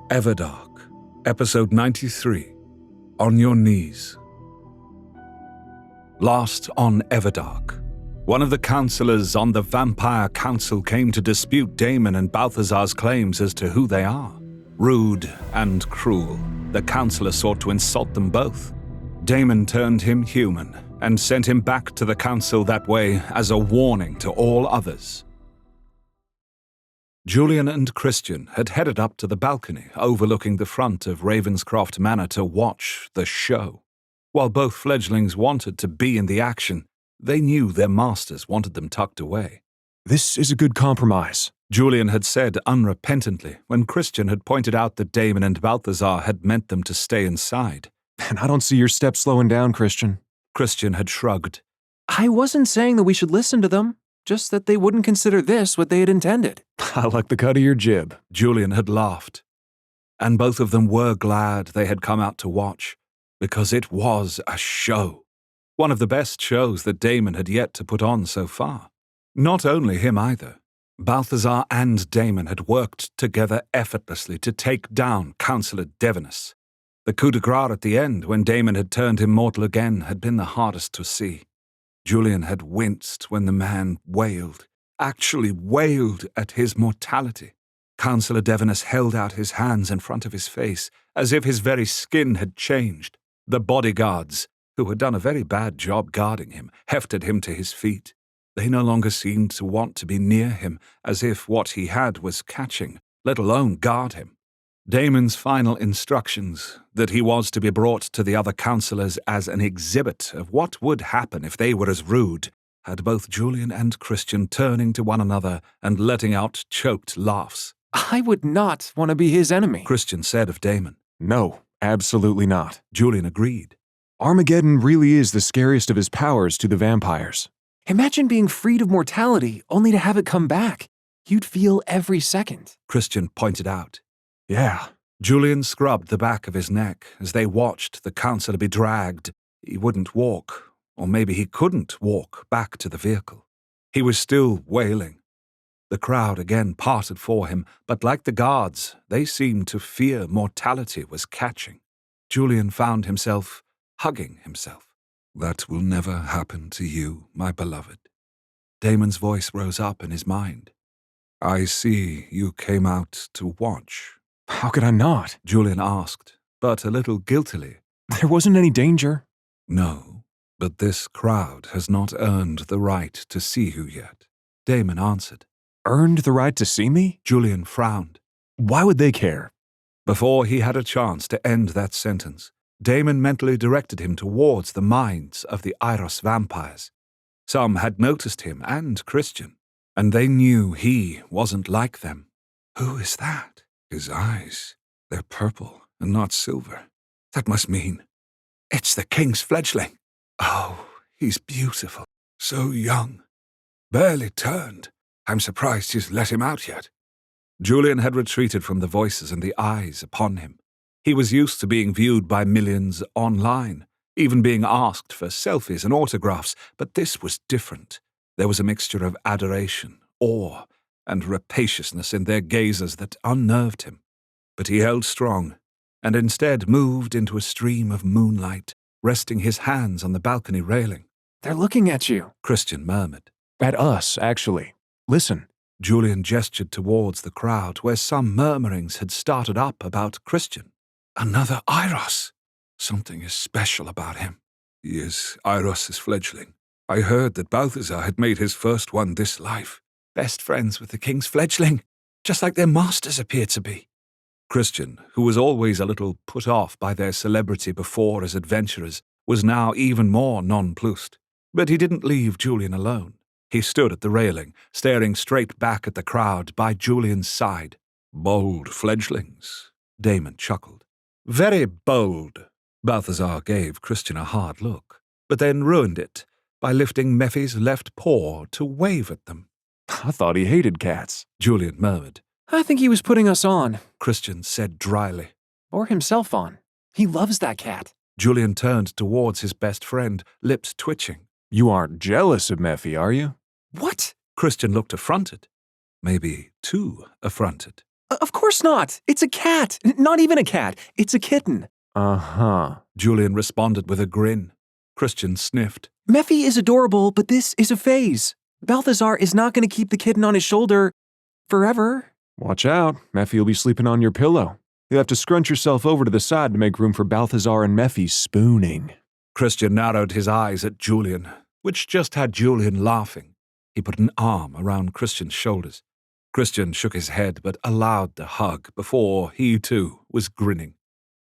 Everdark, Episode 93, On Your Knees. Last on Everdark, one of the counselors on the Vampire Council came to dispute Damon and Balthazar's claims as to who they are. Rude and cruel, the counselor sought to insult them both. Damon turned him human and sent him back to the council that way as a warning to all others. Julian and Christian had headed up to the balcony overlooking the front of Ravenscroft Manor to watch the show. While both fledglings wanted to be in the action, they knew their masters wanted them tucked away. "This is a good compromise," Julian had said unrepentantly when Christian had pointed out that Damon and Balthazar had meant them to stay inside. "And I don't see your steps slowing down, Christian." Christian had shrugged. "I wasn't saying that we should listen to them, just that they wouldn't consider this what they had intended." "I like the cut of your jib," Julian had laughed. And both of them were glad they had come out to watch, because it was a show. One of the best shows that Damon had yet to put on so far. Not only him either. Balthazar and Damon had worked together effortlessly to take down Councillor Devonus. The coup de grace at the end, when Damon had turned him mortal again, had been the hardest to see. Julian had winced when the man wailed, actually wailed at his mortality. Councillor Devonus held out his hands in front of his face, as if his very skin had changed. The bodyguards, who had done a very bad job guarding him, hefted him to his feet. They no longer seemed to want to be near him, as if what he had was catching, let alone guard him. Damon's final instructions, that he was to be brought to the other councillors as an exhibit of what would happen if they were as rude, had both Julian and Christian turning to one another and letting out choked laughs. "I would not want to be his enemy," Christian said of Damon. "No, absolutely not." Julian agreed. "Armageddon really is the scariest of his powers to the vampires. Imagine being freed of mortality only to have it come back. You'd feel every second." Christian pointed out. "Yeah." Julian scrubbed the back of his neck as they watched the councillor be dragged. He wouldn't walk, or maybe he couldn't walk back to the vehicle. He was still wailing. The crowd again parted for him, but like the guards, they seemed to fear mortality was catching. Julian found himself hugging himself. "That will never happen to you, my beloved." Damon's voice rose up in his mind. "I see you came out to watch." "How could I not?" Julian asked, but a little guiltily. "There wasn't any danger." "No, but this crowd has not earned the right to see you yet," Damon answered. "Earned the right to see me?" Julian frowned. "Why would they care?" Before he had a chance to end that sentence, Damon mentally directed him towards the minds of the Iros vampires. Some had noticed him and Christian, and they knew he wasn't like them. "Who is that? His eyes, they're purple and not silver. That must mean it's the king's fledgling. Oh, he's beautiful, so young, barely turned. I'm surprised he's let him out yet." Julian had retreated from the voices and the eyes upon him. He was used to being viewed by millions online, even being asked for selfies and autographs, but this was different. There was a mixture of adoration, awe, and rapaciousness in their gazes that unnerved him. But he held strong, and instead moved into a stream of moonlight, resting his hands on the balcony railing. "They're looking at you," Christian murmured. "At us, actually. Listen." Julian gestured towards the crowd where some murmurings had started up about Christian. "Another Iros. Something is special about him. He is Iros's fledgling. I heard that Balthazar had made his first one this life. Best friends with the king's fledgling, just like their masters appear to be." Christian, who was always a little put off by their celebrity before as adventurers, was now even more nonplussed. But he didn't leave Julian alone. He stood at the railing, staring straight back at the crowd by Julian's side. "Bold fledglings," Damon chuckled. "Very bold." Balthazar gave Christian a hard look, but then ruined it by lifting Mephi's left paw to wave at them. "I thought he hated cats," Julian murmured. "I think he was putting us on," Christian said dryly. "or himself on. He loves that cat." Julian turned towards his best friend, lips twitching. "You aren't jealous of Mephi, are you?" "What?" Christian looked affronted. Maybe too affronted. Of course not. It's a cat. Not even a cat. It's a kitten. Uh-huh. Julian responded with a grin. Christian sniffed. Mephi is adorable, but this is a phase. Balthazar is not going to keep the kitten on his shoulder forever. Watch out. Mephi will be sleeping on your pillow. You'll have to scrunch yourself over to the side to make room for Balthazar and Mephi spooning. Christian narrowed his eyes at Julian, which just had Julian laughing. He put an arm around Christian's shoulders. Christian shook his head but allowed the hug before he, too, was grinning.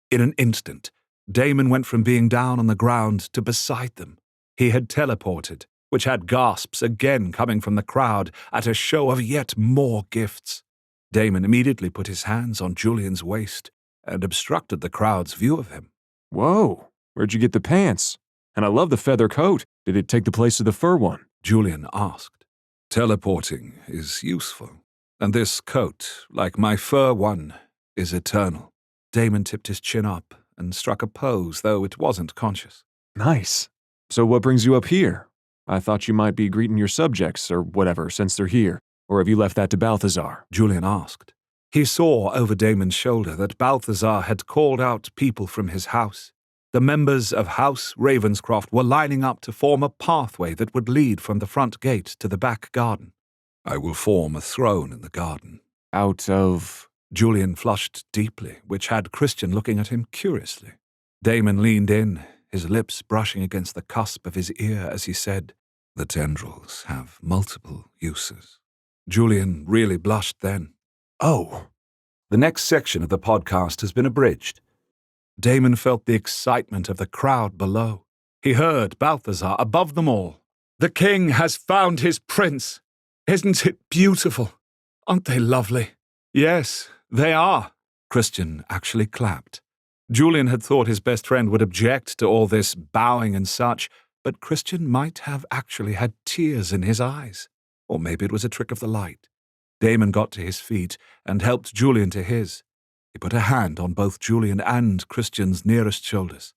In an instant, Damon went from being down on the ground to beside them. He had teleported, which had gasps again coming from the crowd at a show of yet more gifts. Damon immediately put his hands on Julian's waist and obstructed the crowd's view of him. Whoa, where'd you get the pants? And I love the feather coat. Did it take the place of the fur one? Julian asked. Teleporting is useful, and this coat, like my fur one, is eternal. Damon tipped his chin up and struck a pose, though it wasn't conscious. Nice. So what brings you up here? I thought you might be greeting your subjects or whatever since they're here. Or have you left that to Balthazar? Julian asked. He saw over Damon's shoulder that Balthazar had called out people from his house. The members of House Ravenscroft were lining up to form a pathway that would lead from the front gate to the back garden. I will form a throne in the garden. Out of... Julian flushed deeply, which had Christian looking at him curiously. Damon leaned in, his lips brushing against the cusp of his ear as he said, "The tendrils have multiple uses." Julian really blushed then. Oh. The next section of the podcast has been abridged. Damon felt the excitement of the crowd below. He heard Balthazar above them all. "The king has found his prince. Isn't it beautiful? Aren't they lovely?" "Yes, they are." Christian actually clapped. Julian had thought his best friend would object to all this bowing and such, but Christian might have actually had tears in his eyes. Or maybe it was a trick of the light. Damon got to his feet and helped Julian to his. He put a hand on both Julian and Christian's nearest shoulders.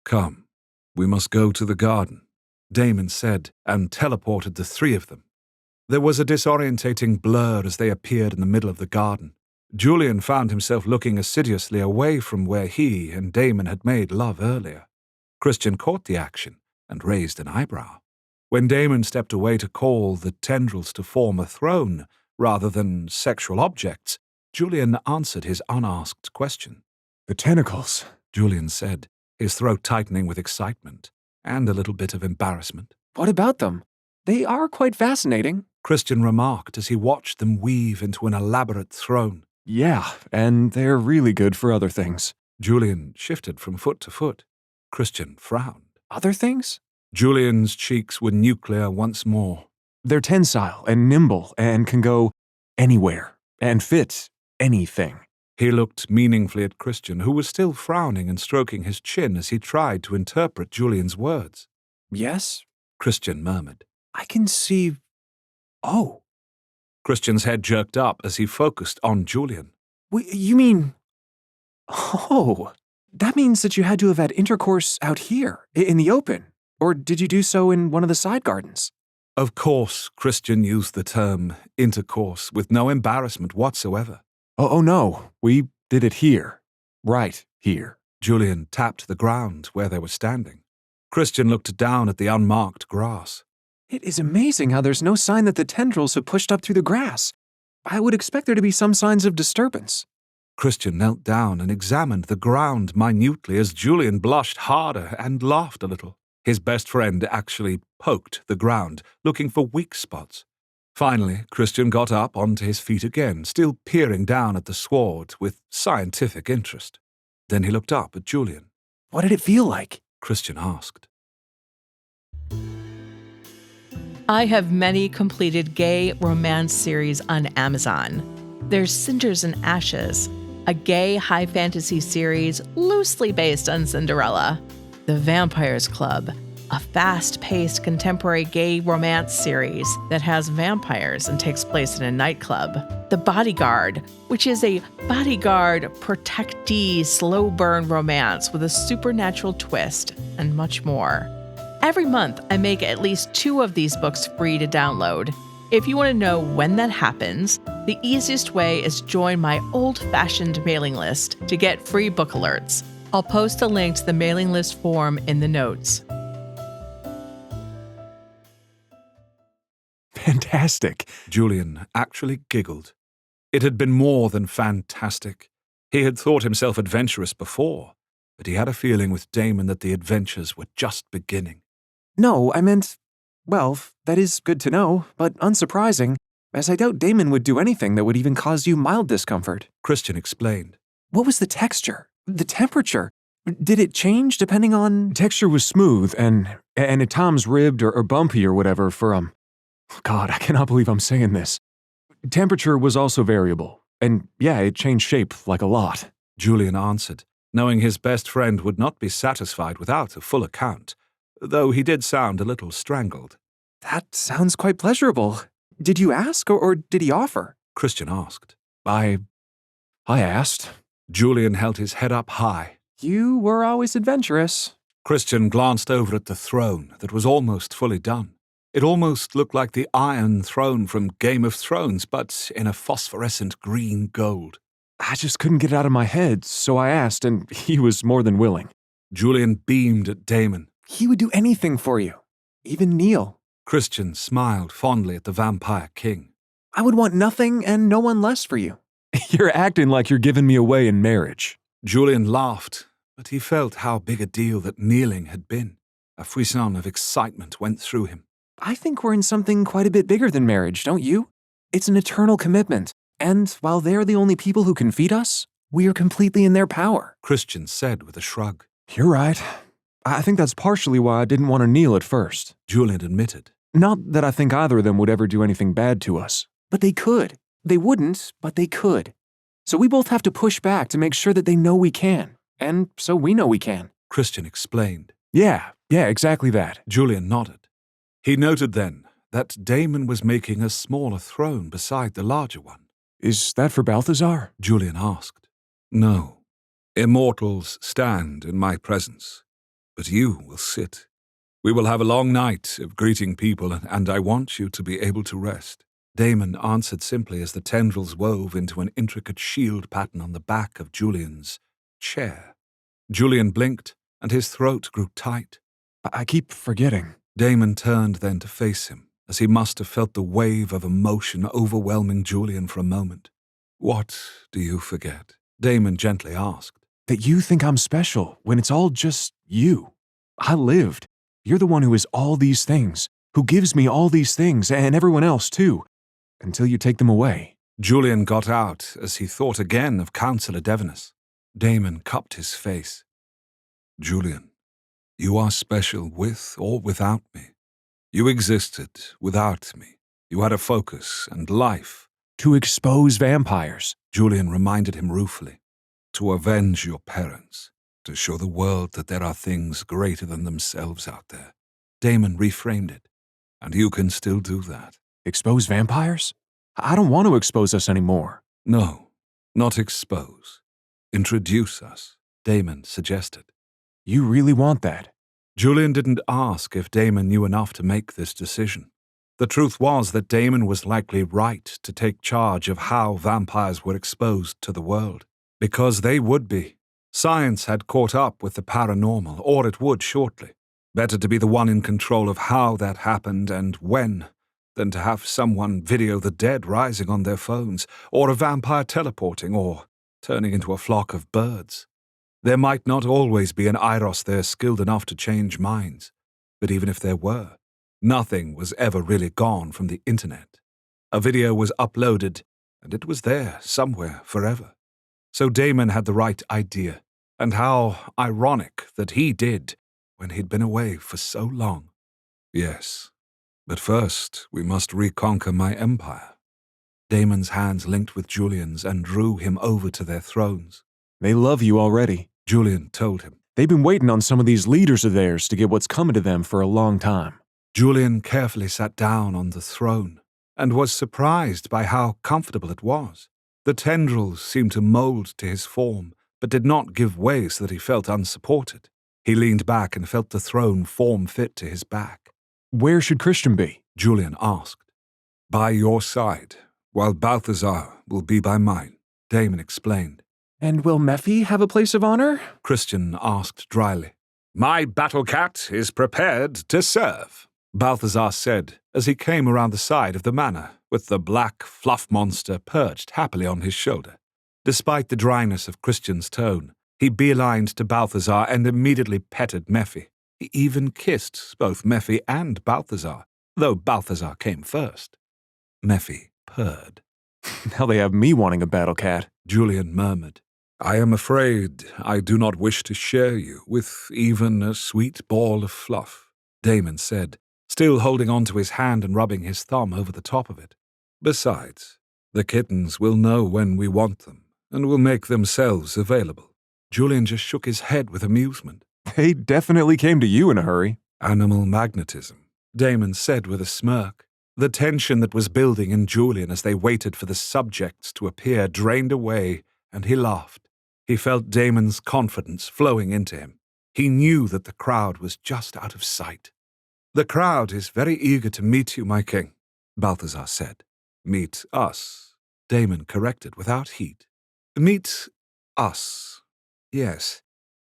"Come, we must go to the garden," Damon said, and teleported the three of them. There was a disorientating blur as they appeared in the middle of the garden. Julian found himself looking assiduously away from where he and Damon had made love earlier. Christian caught the action and raised an eyebrow. When Damon stepped away to call the tendrils to form a throne, rather than sexual objects, Julian answered his unasked question. "The tentacles," Julian said, his throat tightening with excitement and a little bit of embarrassment. "What about them? They are quite fascinating," Christian remarked as he watched them weave into an elaborate throne. "Yeah, and they're really good for other things." Julian shifted from foot to foot. Christian frowned. "Other things?" Julian's cheeks were nuclear once more. "They're tensile and nimble and can go anywhere and fit anything." He looked meaningfully at Christian, who was still frowning and stroking his chin as he tried to interpret Julian's words. "Yes?" Christian murmured. "I can see... Oh." Christian's head jerked up as he focused on Julian. You mean... Oh, that means that you had to have had intercourse out here, in the open. Or did you do so in one of the side gardens? Of course, Christian used the term intercourse with no embarrassment whatsoever. Oh no, we did it here. Right here. Julian tapped the ground where they were standing. Christian looked down at the unmarked grass. "It is amazing how there's no sign that the tendrils have pushed up through the grass. I would expect there to be some signs of disturbance." Christian knelt down and examined the ground minutely as Julian blushed harder and laughed a little. His best friend actually poked the ground, looking for weak spots. Finally, Christian got up onto his feet again, still peering down at the sward with scientific interest. Then he looked up at Julian. "What did it feel like?" Christian asked. I have many completed gay romance series on Amazon. There's Cinders and Ashes, a gay high fantasy series loosely based on Cinderella. The Vampires Club, a fast-paced contemporary gay romance series that has vampires and takes place in a nightclub. The Bodyguard, which is a bodyguard protectee slow burn romance with a supernatural twist, and much more. Every month, I make at least 2 of these books free to download. If you want to know when that happens, The easiest way is join my old-fashioned mailing list to get free book alerts. I'll post a link to the mailing list form in the notes. Fantastic. Julian actually giggled. It had been more than fantastic. He had thought himself adventurous before, but he had a feeling with Damon that the adventures were just beginning. No, I meant, well, that is good to know, but unsurprising, as I doubt Damon would do anything that would even cause you mild discomfort. Christian explained. What was the texture? The temperature? Did it change depending on… Texture was smooth and at times ribbed or bumpy or whatever for, God, I cannot believe I'm saying this. Temperature was also variable, and yeah, it changed shape like a lot. Julian answered, knowing his best friend would not be satisfied without a full account, though he did sound a little strangled. That sounds quite pleasurable. Did you ask, or did he offer? Christian asked. I asked. Julian held his head up high. You were always adventurous. Christian glanced over at the throne that was almost fully done. It almost looked like the Iron Throne from Game of Thrones, but in a phosphorescent green gold. I just couldn't get it out of my head, so I asked, and he was more than willing. Julian beamed at Damon. He would do anything for you, even kneel. Christian smiled fondly at the Vampire King. I would want nothing and no one less for you. You're acting like you're giving me away in marriage. Julian laughed, but he felt how big a deal that kneeling had been. A frisson of excitement went through him. I think we're in something quite a bit bigger than marriage, don't you? It's an eternal commitment, and while they're the only people who can feed us, we are completely in their power. Christian said with a shrug. You're right. I think that's partially why I didn't want to kneel at first. Julian admitted. Not that I think either of them would ever do anything bad to us. But they could. They wouldn't, but they could. So we both have to push back to make sure that they know we can. And so we know we can. Christian explained. Yeah, exactly that. Julian nodded. He noted then that Damon was making a smaller throne beside the larger one. Is that for Balthazar? Julian asked. No. Immortals stand in my presence, but you will sit. We will have a long night of greeting people, and I want you to be able to rest. Damon answered simply as the tendrils wove into an intricate shield pattern on the back of Julian's chair. Julian blinked, and his throat grew tight. I keep forgetting. Damon turned then to face him, as he must have felt the wave of emotion overwhelming Julian for a moment. What do you forget? Damon gently asked. That you think I'm special when it's all just you. I lived. You're the one who is all these things, who gives me all these things, and everyone else too, until you take them away. Julian got out as he thought again of Councillor Devonus. Damon cupped his face. Julian, you are special with or without me. You existed without me. You had a focus and life. To expose vampires, Julian reminded him ruefully. To avenge your parents. To show the world that there are things greater than themselves out there. Damon reframed it. And you can still do that. Expose vampires? I don't want to expose us anymore. No, not expose. Introduce us, Damon suggested. You really want that? Julian didn't ask if Damon knew enough to make this decision. The truth was that Damon was likely right to take charge of how vampires were exposed to the world. Because they would be. Science had caught up with the paranormal, or it would shortly. Better to be the one in control of how that happened and when, than to have someone video the dead rising on their phones, or a vampire teleporting, or turning into a flock of birds. There might not always be an Eiros there skilled enough to change minds, but even if there were, nothing was ever really gone from the internet. A video was uploaded, and it was there somewhere forever. So Damon had the right idea, and how ironic that he did when he'd been away for so long. Yes, but first we must reconquer my empire. Damon's hands linked with Julian's and drew him over to their thrones. They love you already, Julian told him. They've been waiting on some of these leaders of theirs to get what's coming to them for a long time. Julian carefully sat down on the throne and was surprised by how comfortable it was. The tendrils seemed to mold to his form, but did not give way so that he felt unsupported. He leaned back and felt the throne form fit to his back. Where should Christian be? Julian asked. By your side, while Balthazar will be by mine, Damon explained. And will Mephi have a place of honor? Christian asked dryly. My battle cat is prepared to serve, Balthazar said as he came around the side of the manor, with the black fluff monster perched happily on his shoulder. Despite the dryness of Christian's tone, he beelined to Balthazar and immediately petted Mephi. He even kissed both Mephi and Balthazar, though Balthazar came first. Mephi purred. Now they have me wanting a battle cat, Julian murmured. I am afraid I do not wish to share you with even a sweet ball of fluff, Damon said, still holding on to his hand and rubbing his thumb over the top of it. Besides, the kittens will know when we want them and will make themselves available. Julian just shook his head with amusement. They definitely came to you in a hurry. Animal magnetism, Damon said with a smirk. The tension that was building in Julian as they waited for the subjects to appear drained away, and he laughed. He felt Damon's confidence flowing into him. He knew that the crowd was just out of sight. The crowd is very eager to meet you, my king, Balthazar said. Meet us, Damon corrected without heat. Meet us. Yes.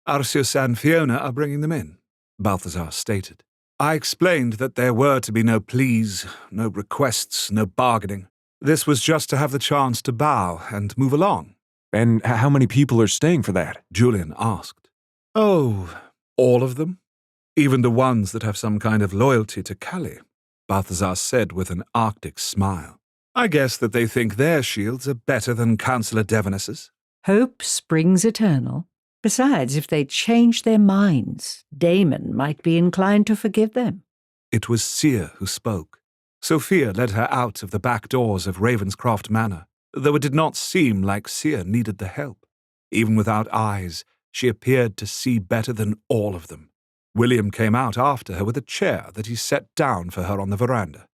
Arceus and Fiona are bringing them in, Balthazar stated. I explained that there were to be no pleas, no requests, no bargaining. This was just to have the chance to bow and move along. And how many people are staying for that? Julian asked. Oh, all of them? Even the ones that have some kind of loyalty to Callie, Balthazar said with an Arctic smile. I guess that they think their shields are better than Councillor Devoness's. Hope springs eternal. Besides, if they change their minds, Damon might be inclined to forgive them. It was Seer who spoke. Sophia led her out of the back doors of Ravenscroft Manor, though it did not seem like Seer needed the help. Even without eyes, she appeared to see better than all of them. William came out after her with a chair that he set down for her on the veranda.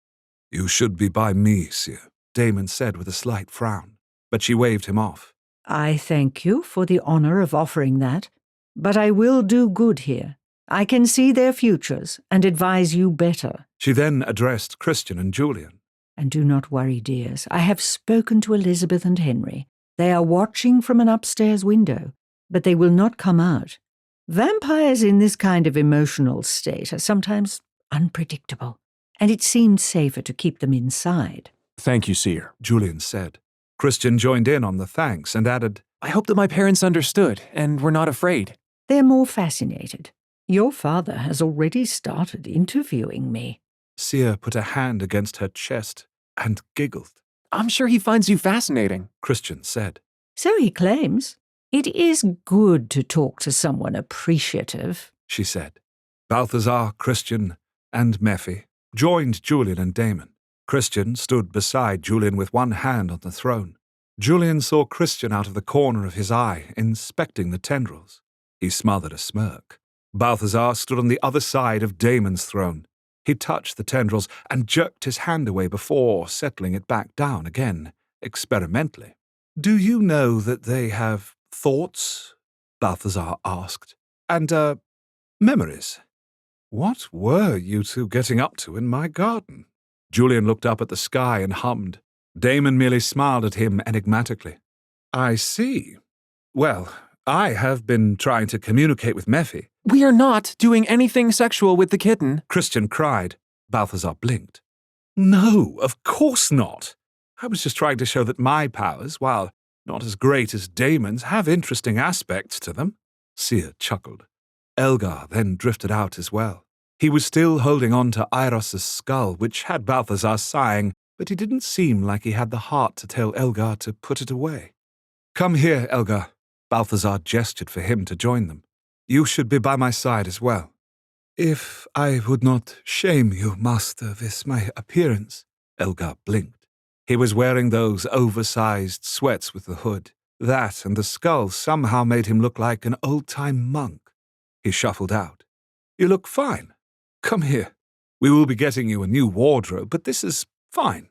You should be by me, Seer, Damon said with a slight frown, but she waved him off. I thank you for the honor of offering that, but I will do good here. I can see their futures and advise you better. She then addressed Christian and Julian. And do not worry, dears. I have spoken to Elizabeth and Henry. They are watching from an upstairs window, but they will not come out. Vampires in this kind of emotional state are sometimes unpredictable, and it seemed safer to keep them inside. Thank you, Seer, Julian said. Christian joined in on the thanks and added, I hope that my parents understood and were not afraid. They're more fascinated. Your father has already started interviewing me. Seer put a hand against her chest and giggled. I'm sure he finds you fascinating, Christian said. So he claims. It is good to talk to someone appreciative, she said. Balthazar, Christian, and Mephi joined Julian and Damon. Christian stood beside Julian with one hand on the throne. Julian saw Christian out of the corner of his eye, inspecting the tendrils. He smothered a smirk. Balthazar stood on the other side of Damon's throne. He touched the tendrils and jerked his hand away before settling it back down again, experimentally. Do you know that they have thoughts? Balthazar asked. And, memories? What were you two getting up to in my garden? Julian looked up at the sky and hummed. Damon merely smiled at him enigmatically. I see. Well, I have been trying to communicate with Mephi. We are not doing anything sexual with the kitten, Christian cried. Balthazar blinked. No, of course not. I was just trying to show that my powers, while not as great as Damon's, have interesting aspects to them. Seer chuckled. Elgar then drifted out as well. He was still holding on to Iros's skull, which had Balthazar sighing, but he didn't seem like he had the heart to tell Elgar to put it away. Come here, Elgar. Balthazar gestured for him to join them. You should be by my side as well. If I would not shame you, master, with my appearance, Elgar blinked. He was wearing those oversized sweats with the hood. That and the skull somehow made him look like an old-time monk. He shuffled out. You look fine. Come here. We will be getting you a new wardrobe, but this is fine,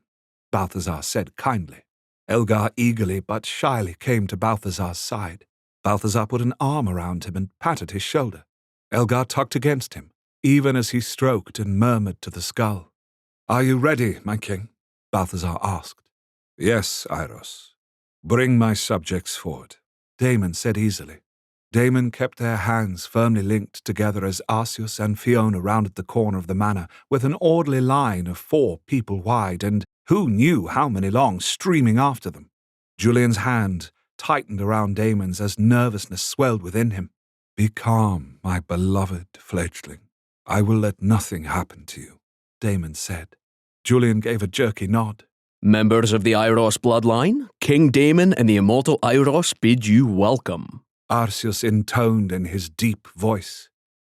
Balthazar said kindly. Elgar eagerly but shyly came to Balthazar's side. Balthazar put an arm around him and patted his shoulder. Elgar tucked against him, even as he stroked and murmured to the skull. Are you ready, my king? Balthazar asked. Yes, Iros. Bring my subjects forward, Damon said easily. Damon kept their hands firmly linked together as Arceus and Fiona rounded the corner of the manor with an orderly line of 4 people wide and who knew how many long streaming after them. Julian's hand tightened around Damon's as nervousness swelled within him. Be calm, my beloved fledgling. I will let nothing happen to you, Damon said. Julian gave a jerky nod. Members of the Iros bloodline, King Damon and the immortal Iros bid you welcome, Arceus intoned in his deep voice.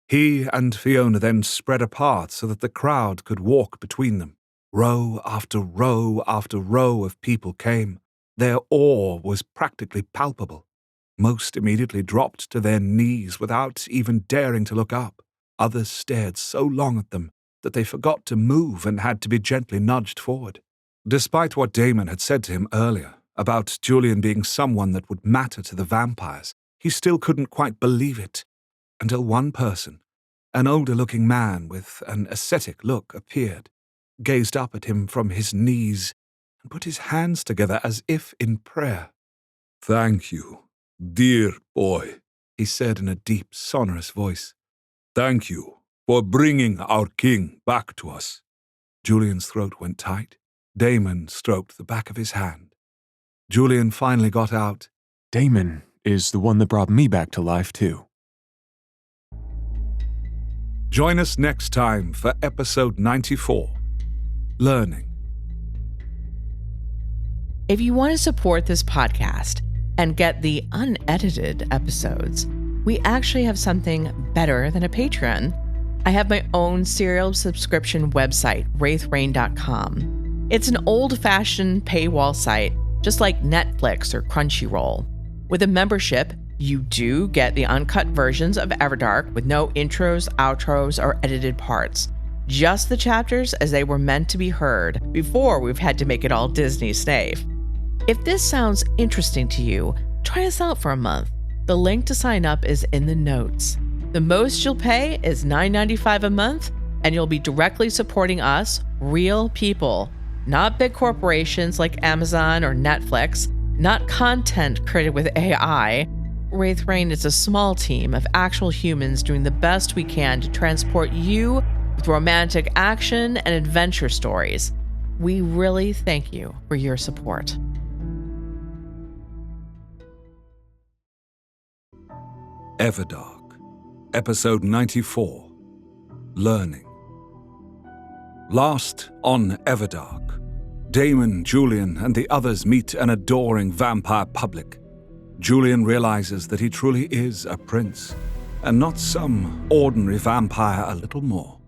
He and Fiona then spread apart so that the crowd could walk between them. Row after row after row of people came. Their awe was practically palpable. Most immediately dropped to their knees without even daring to look up. Others stared so long at them that they forgot to move and had to be gently nudged forward. Despite what Damon had said to him earlier about Julian being someone that would matter to the vampires, he still couldn't quite believe it, until one person, an older-looking man with an ascetic look, appeared, gazed up at him from his knees, and put his hands together as if in prayer. Thank you, dear boy, he said in a deep, sonorous voice. Thank you for bringing our king back to us. Julian's throat went tight. Damon stroked the back of his hand. Julian finally got out, Damon is the one that brought me back to life, too. Join us next time for episode 94, Learning. If you want to support this podcast and get the unedited episodes, we actually have something better than a Patreon. I have my own serial subscription website, wraithrain.com. It's an old-fashioned paywall site, just like Netflix or Crunchyroll. With a membership, you do get the uncut versions of Everdark with no intros, outros, or edited parts. Just the chapters as they were meant to be heard before we've had to make it all Disney safe. If this sounds interesting to you, try us out for a month. The link to sign up is in the notes. The most you'll pay is $9.95 a month, and you'll be directly supporting us, real people, not big corporations like Amazon or Netflix, not content created with AI. Wraith Rain is a small team of actual humans doing the best we can to transport you with romantic action and adventure stories. We really thank you for your support. Everdark, episode 94, Learning. Last on Everdark, Damon, Julian, and the others meet an adoring vampire public. Julian realizes that he truly is a prince, and not some ordinary vampire a little more.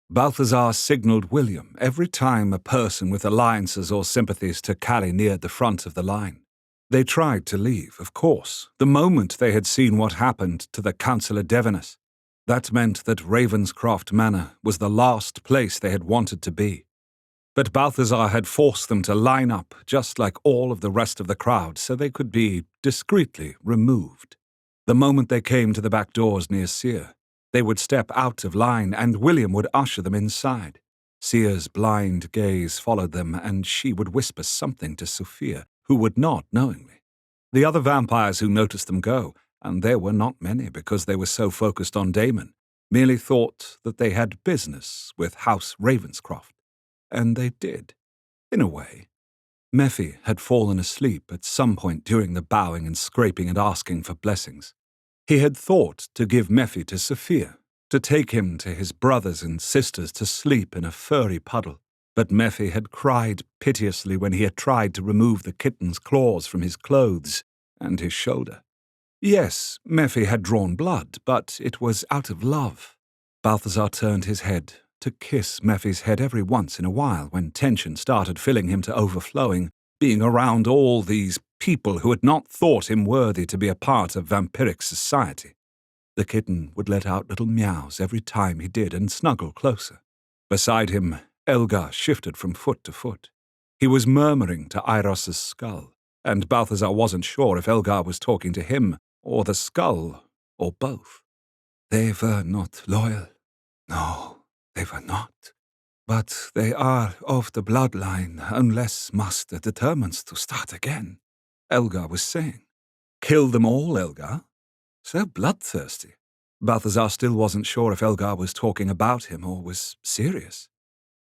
Balthazar signaled William every time a person with alliances or sympathies to Callie neared the front of the line. They tried to leave, of course, the moment they had seen what happened to the Councillor Devinus. That meant that Ravenscroft Manor was the last place they had wanted to be. But Balthazar had forced them to line up just like all of the rest of the crowd so they could be discreetly removed. The moment they came to the back doors near Seer, they would step out of line and William would usher them inside. Seer's blind gaze followed them and she would whisper something to Sophia, who would nod knowingly. The other vampires who noticed them go, and there were not many because they were so focused on Damon, merely thought that they had business with House Ravenscroft. And they did, in a way. Mephi had fallen asleep at some point during the bowing and scraping and asking for blessings. He had thought to give Mephi to Sophia, to take him to his brothers and sisters to sleep in a furry puddle, but Mephi had cried piteously when he had tried to remove the kitten's claws from his clothes and his shoulder. Yes, Mephi had drawn blood, but it was out of love. Balthazar turned his head to kiss Mephi's head every once in a while when tension started filling him to overflowing, being around all these people who had not thought him worthy to be a part of vampiric society. The kitten would let out little meows every time he did and snuggle closer. Beside him, Elgar shifted from foot to foot. He was murmuring to Iros's skull, and Balthazar wasn't sure if Elgar was talking to him or the skull or both. They were not loyal. No, they were not. But they are of the bloodline unless Master determines to start again, Elgar was saying. Kill them all, Elgar? So bloodthirsty. Balthazar still wasn't sure if Elgar was talking about him or was serious.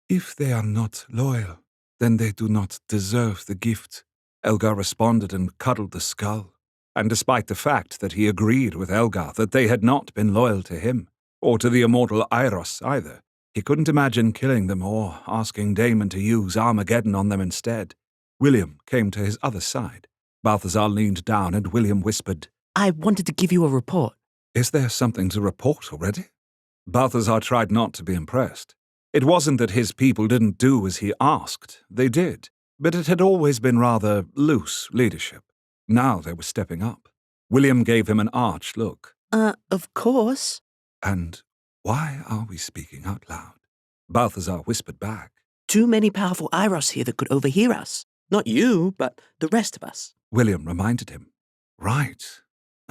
If they are not loyal, then they do not deserve the gift, Elgar responded and cuddled the skull. And despite the fact that he agreed with Elgar that they had not been loyal to him, or to the immortal Eiros either, he couldn't imagine killing them or asking Damon to use Armageddon on them instead. William came to his other side. Balthazar leaned down and William whispered, I wanted to give you a report. Is there something to report already? Balthazar tried not to be impressed. It wasn't that his people didn't do as he asked. They did. But it had always been rather loose leadership. Now they were stepping up. William gave him an arch look. Of course. And why are we speaking out loud? Balthazar whispered back. Too many powerful Eiros here that could overhear us. Not you, but the rest of us. William reminded him. Right.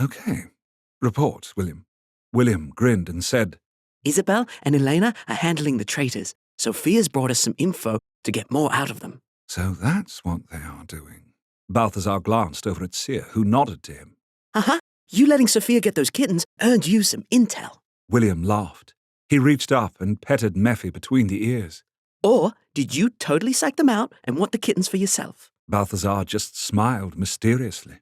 Okay. Report, William. William grinned and said, Isabel and Elena are handling the traitors. Sophia's brought us some info to get more out of them. So that's what they are doing. Balthazar glanced over at Seer, who nodded to him. Uh-huh. You letting Sophia get those kittens earned you some intel. William laughed. He reached up and petted Mephi between the ears. Or did you totally psych them out and want the kittens for yourself? Balthazar just smiled mysteriously.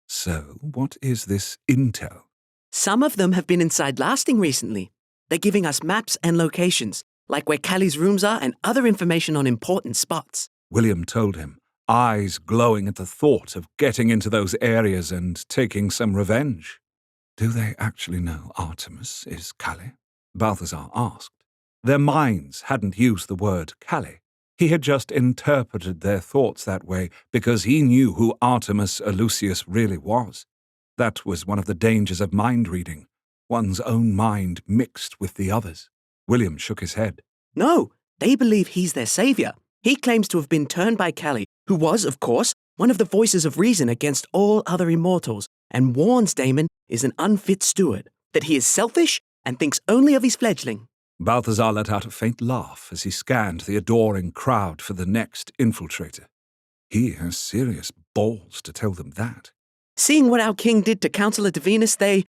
So, what is this intel? Some of them have been inside lasting recently. They're giving us maps and locations, like where Callie's rooms are and other information on important spots. William told him, eyes glowing at the thought of getting into those areas and taking some revenge. Do they actually know Artemis is Callie? Balthazar asked. Their minds hadn't used the word Callie. He had just interpreted their thoughts that way because he knew who Artemis Eleusis really was. That was one of the dangers of mind reading, one's own mind mixed with the others. William shook his head. No, they believe he's their savior. He claims to have been turned by Callie, who was, of course, one of the voices of reason against all other immortals, and warns Damon is an unfit steward, that he is selfish and thinks only of his fledgling. Balthazar let out a faint laugh as he scanned the adoring crowd for the next infiltrator. He has serious balls to tell them that. Seeing what our king did to Counselor Divinus, they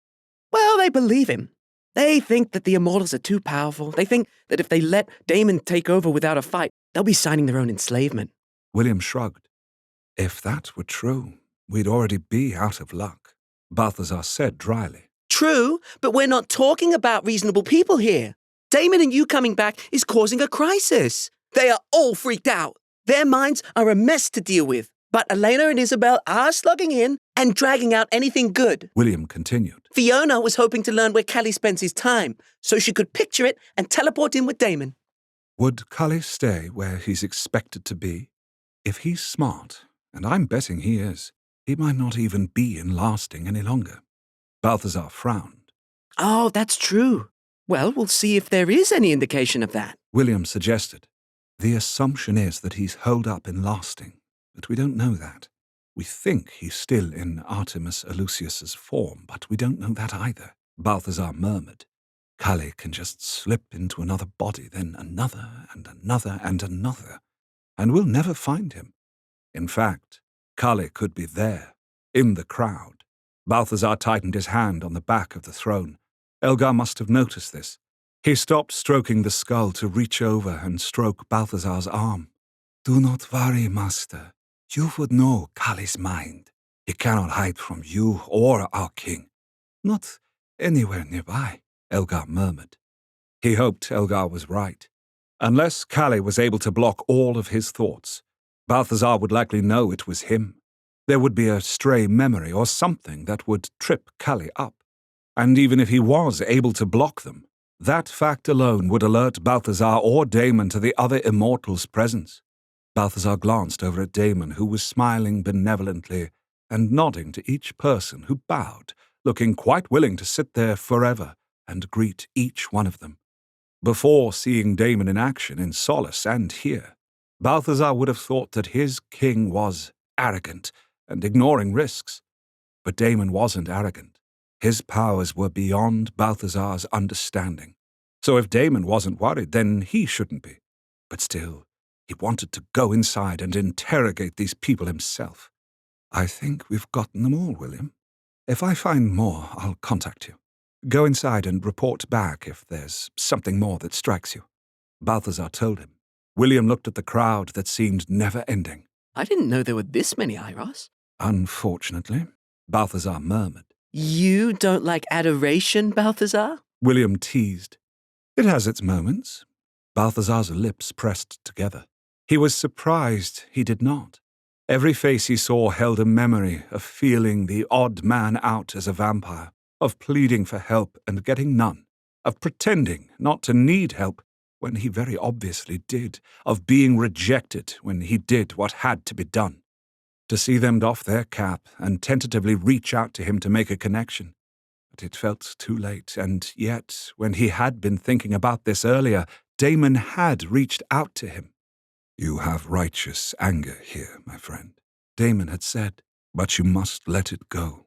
believe him. They think that the immortals are too powerful. They think that if they let Damon take over without a fight, they'll be signing their own enslavement. William shrugged. If that were true, we'd already be out of luck, Balthazar said dryly. True, but we're not talking about reasonable people here. Damon and you coming back is causing a crisis. They are all freaked out. Their minds are a mess to deal with. But Elena and Isabel are slugging in and dragging out anything good. William continued. Fiona was hoping to learn where Callie spends his time, so she could picture it and teleport in with Damon. Would Callie stay where he's expected to be? If he's smart, and I'm betting he is, he might not even be in lasting any longer. Balthazar frowned. Oh, that's true. Well, we'll see if there is any indication of that. William suggested. The assumption is that he's holed up in lasting, but we don't know that. We think he's still in Artemis Eleusis' form, but we don't know that either, Balthazar murmured. Callie can just slip into another body, then another and another and another, and we'll never find him. In fact, Callie could be there, in the crowd. Balthazar tightened his hand on the back of the throne. Elgar must have noticed this. He stopped stroking the skull to reach over and stroke Balthazar's arm. Do not worry, master. You would know Callie's mind. He cannot hide from you or our king. Not anywhere nearby, Elgar murmured. He hoped Elgar was right. Unless Callie was able to block all of his thoughts, Balthazar would likely know it was him. There would be a stray memory or something that would trip Callie up. And even if he was able to block them, that fact alone would alert Balthazar or Damon to the other immortals' presence. Balthazar glanced over at Damon, who was smiling benevolently and nodding to each person who bowed, looking quite willing to sit there forever and greet each one of them. Before seeing Damon in action in Solace and here, Balthazar would have thought that his king was arrogant and ignoring risks. But Damon wasn't arrogant. His powers were beyond Balthazar's understanding. So if Damon wasn't worried, then he shouldn't be. but still, he wanted to go inside and interrogate these people himself. I think we've gotten them all, William. If I find more, I'll contact you. Go inside and report back if there's something more that strikes you. Balthazar told him. William looked at the crowd that seemed never-ending. I didn't know there were this many Iros. Unfortunately, Balthazar murmured. You don't like adoration, Balthazar? William teased. It has its moments. Balthazar's lips pressed together. He was surprised he did not. Every face he saw held a memory of feeling the odd man out as a vampire, of pleading for help and getting none, of pretending not to need help when he very obviously did, of being rejected when he did what had to be done. To see them doff their cap and tentatively reach out to him to make a connection. But it felt too late, and yet, when he had been thinking about this earlier, Damon had reached out to him. You have righteous anger here, my friend, Damon had said, but you must let it go.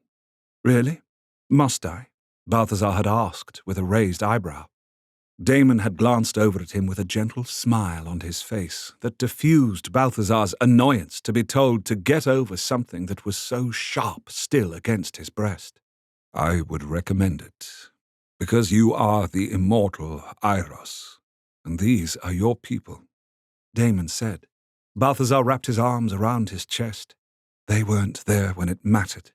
Really? Must I? Balthazar had asked with a raised eyebrow. Damon had glanced over at him with a gentle smile on his face that diffused Balthazar's annoyance to be told to get over something that was so sharp still against his breast. I would recommend it, because you are the immortal Iros, and these are your people, Damon said. Balthazar wrapped his arms around his chest. They weren't there when it mattered.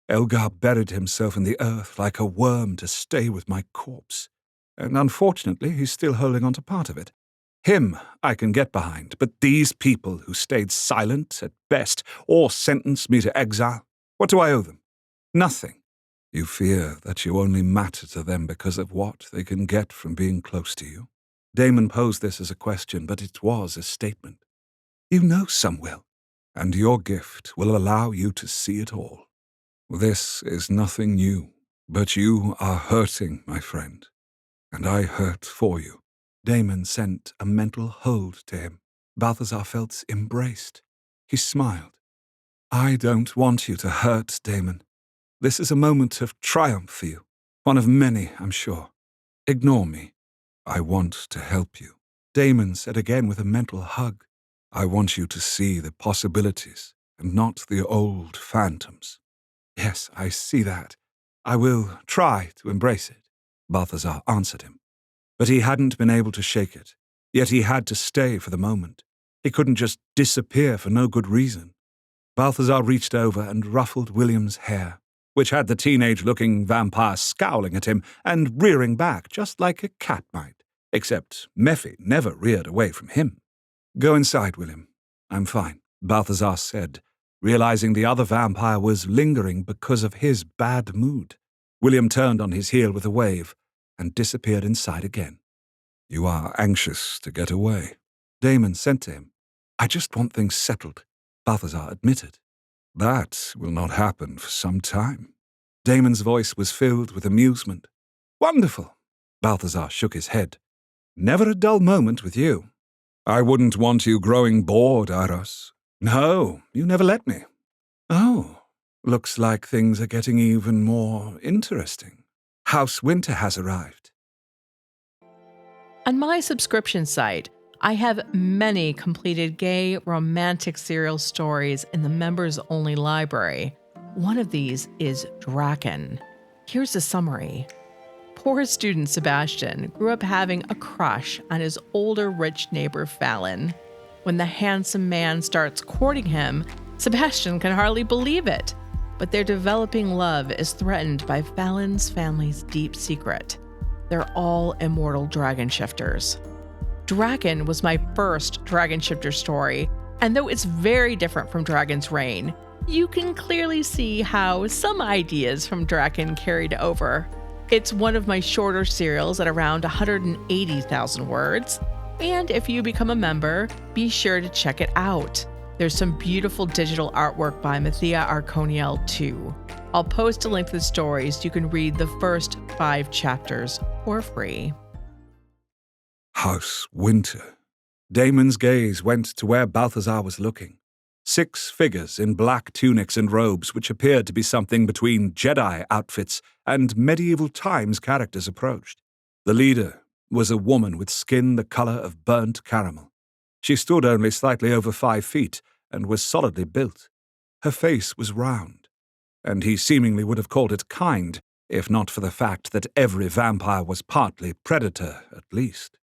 Elgar buried himself in the earth like a worm to stay with my corpse, and unfortunately he's still holding on to part of it. Him I can get behind, but these people who stayed silent at best or sentenced me to exile, what do I owe them? Nothing. You fear that you only matter to them because of what they can get from being close to you? Damon posed this as a question, but it was a statement. You know some will, and your gift will allow you to see it all. This is nothing new, but you are hurting, my friend, and I hurt for you. Damon sent a mental hold to him. Balthazar felt embraced. He smiled. I don't want you to hurt, Damon. This is a moment of triumph for you, one of many, I'm sure. Ignore me. I want to help you. Damon said again with a mental hug. I want you to see the possibilities and not the old phantoms. Yes, I see that. I will try to embrace it, Balthazar answered him. But he hadn't been able to shake it, yet he had to stay for the moment. He couldn't just disappear for no good reason. Balthazar reached over and ruffled William's hair, which had the teenage-looking vampire scowling at him and rearing back just like a cat might, except Mephi never reared away from him. Go inside, William. I'm fine, Balthazar said, realizing the other vampire was lingering because of his bad mood. William turned on his heel with a wave and disappeared inside again. You are anxious to get away, Damon said to him. I just want things settled, Balthazar admitted. That will not happen for some time. Damon's voice was filled with amusement. Wonderful, Balthazar shook his head. Never a dull moment with you. I wouldn't want you growing bored, Iros. No, you never let me. Oh, looks like things are getting even more interesting. House Winter has arrived. On my subscription site, I have many completed gay romantic serial stories in the members-only library. One of these is Draken. Here's a summary. Poor student Sebastian grew up having a crush on his older rich neighbor Fallon. When the handsome man starts courting him, Sebastian can hardly believe it. But their developing love is threatened by Fallon's family's deep secret. They're all immortal dragon shifters. Draken was my first dragon shifter story, and though it's very different from Dragon's Reign, you can clearly see how some ideas from Draken carried over. It's one of my shorter serials at around 180,000 words, and if you become a member, be sure to check it out. There's some beautiful digital artwork by Mathia Arconiel too. I'll post a link to the stories so you can read the first 5 chapters for free. House Winter. Damon's gaze went to where Balthazar was looking. 6 figures in black tunics and robes which appeared to be something between Jedi outfits and medieval times characters approached. The leader was a woman with skin the color of burnt caramel. She stood only slightly over 5 feet and was solidly built. Her face was round, and he seemingly would have called it kind, if not for the fact that every vampire was partly predator, at least.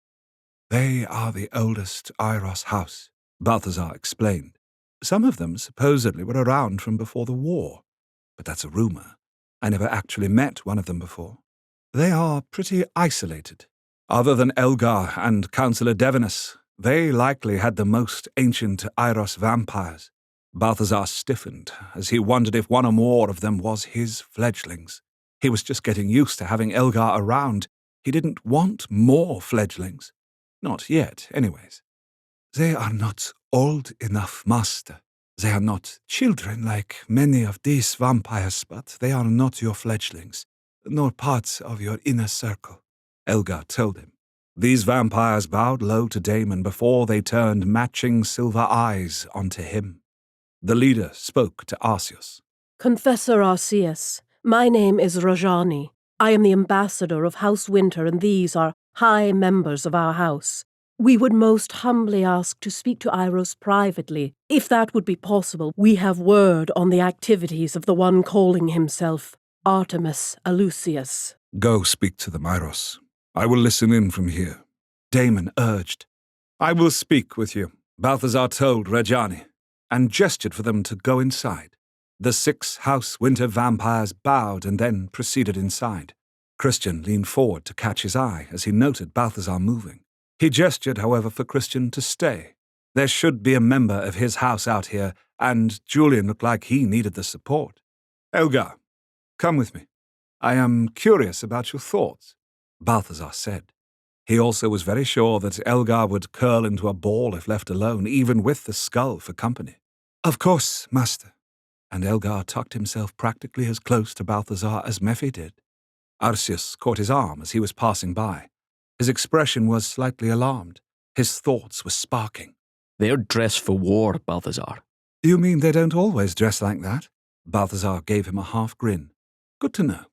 They are the oldest Iros house, Balthazar explained. Some of them supposedly were around from before the war, but that's a rumor. I never actually met one of them before. They are pretty isolated. Other than Elgar and Councillor Devinus, they likely had the most ancient Iros vampires. Balthazar stiffened as he wondered if one or more of them was his fledglings. He was just getting used to having Elgar around. He didn't want more fledglings. Not yet, anyways. They are not old enough, master. They are not children like many of these vampires, but they are not your fledglings, nor parts of your inner circle, Elgar told him. These vampires bowed low to Damon before they turned matching silver eyes onto him. The leader spoke to Arceus. Confessor Arceus, my name is Rajani. I am the ambassador of House Winter, and these are high members of our house. We would most humbly ask to speak to Iros privately. If that would be possible, we have word on the activities of the one calling himself Artemis Alucius. Go speak to them, Iros. I will listen in from here, Damon urged. I will speak with you, Balthazar told Rajani, and gestured for them to go inside. The 6 House Winter vampires bowed and then proceeded inside. Christian leaned forward to catch his eye as he noted Balthazar moving. He gestured, however, for Christian to stay. There should be a member of his house out here, and Julian looked like he needed the support. Elgar, come with me. I am curious about your thoughts, Balthazar said. He also was very sure that Elgar would curl into a ball if left alone, even with the skull for company. Of course, master. And Elgar tucked himself practically as close to Balthazar as Mephi did. Arceus caught his arm as he was passing by. His expression was slightly alarmed. His thoughts were sparking. They're dressed for war, Balthazar. You mean they don't always dress like that? Balthazar gave him a half grin. Good to know.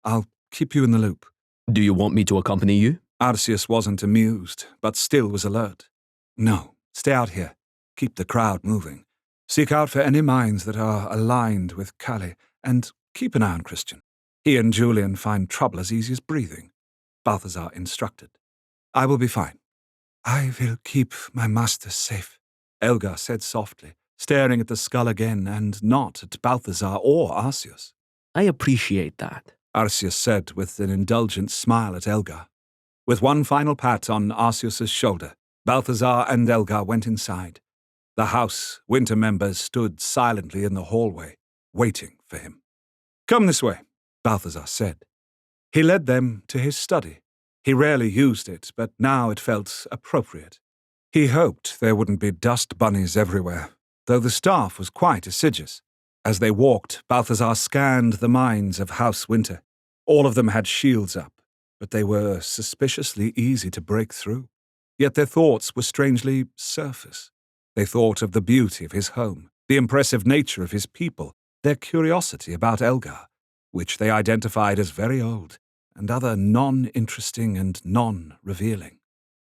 I'll keep you in the loop. Do you want me to accompany you? Arceus wasn't amused, but still was alert. No, stay out here. Keep the crowd moving. Seek out for any minds that are aligned with Kali, and keep an eye on Christian. He and Julian find trouble as easy as breathing, Balthazar instructed. I will be fine. I will keep my master safe, Elgar said softly, staring at the skull again and not at Balthazar or Arceus. I appreciate that, Arceus said with an indulgent smile at Elgar. With one final pat on Arceus's shoulder, Balthazar and Elgar went inside. The House Winter members stood silently in the hallway, waiting for him. Come this way, Balthazar said. He led them to his study. He rarely used it, but now it felt appropriate. He hoped there wouldn't be dust bunnies everywhere, though the staff was quite assiduous. As they walked, Balthazar scanned the minds of House Winter. All of them had shields up, but they were suspiciously easy to break through. Yet their thoughts were strangely surface. They thought of the beauty of his home, the impressive nature of his people, their curiosity about Elgar, which they identified as very old, and other non-interesting and non-revealing.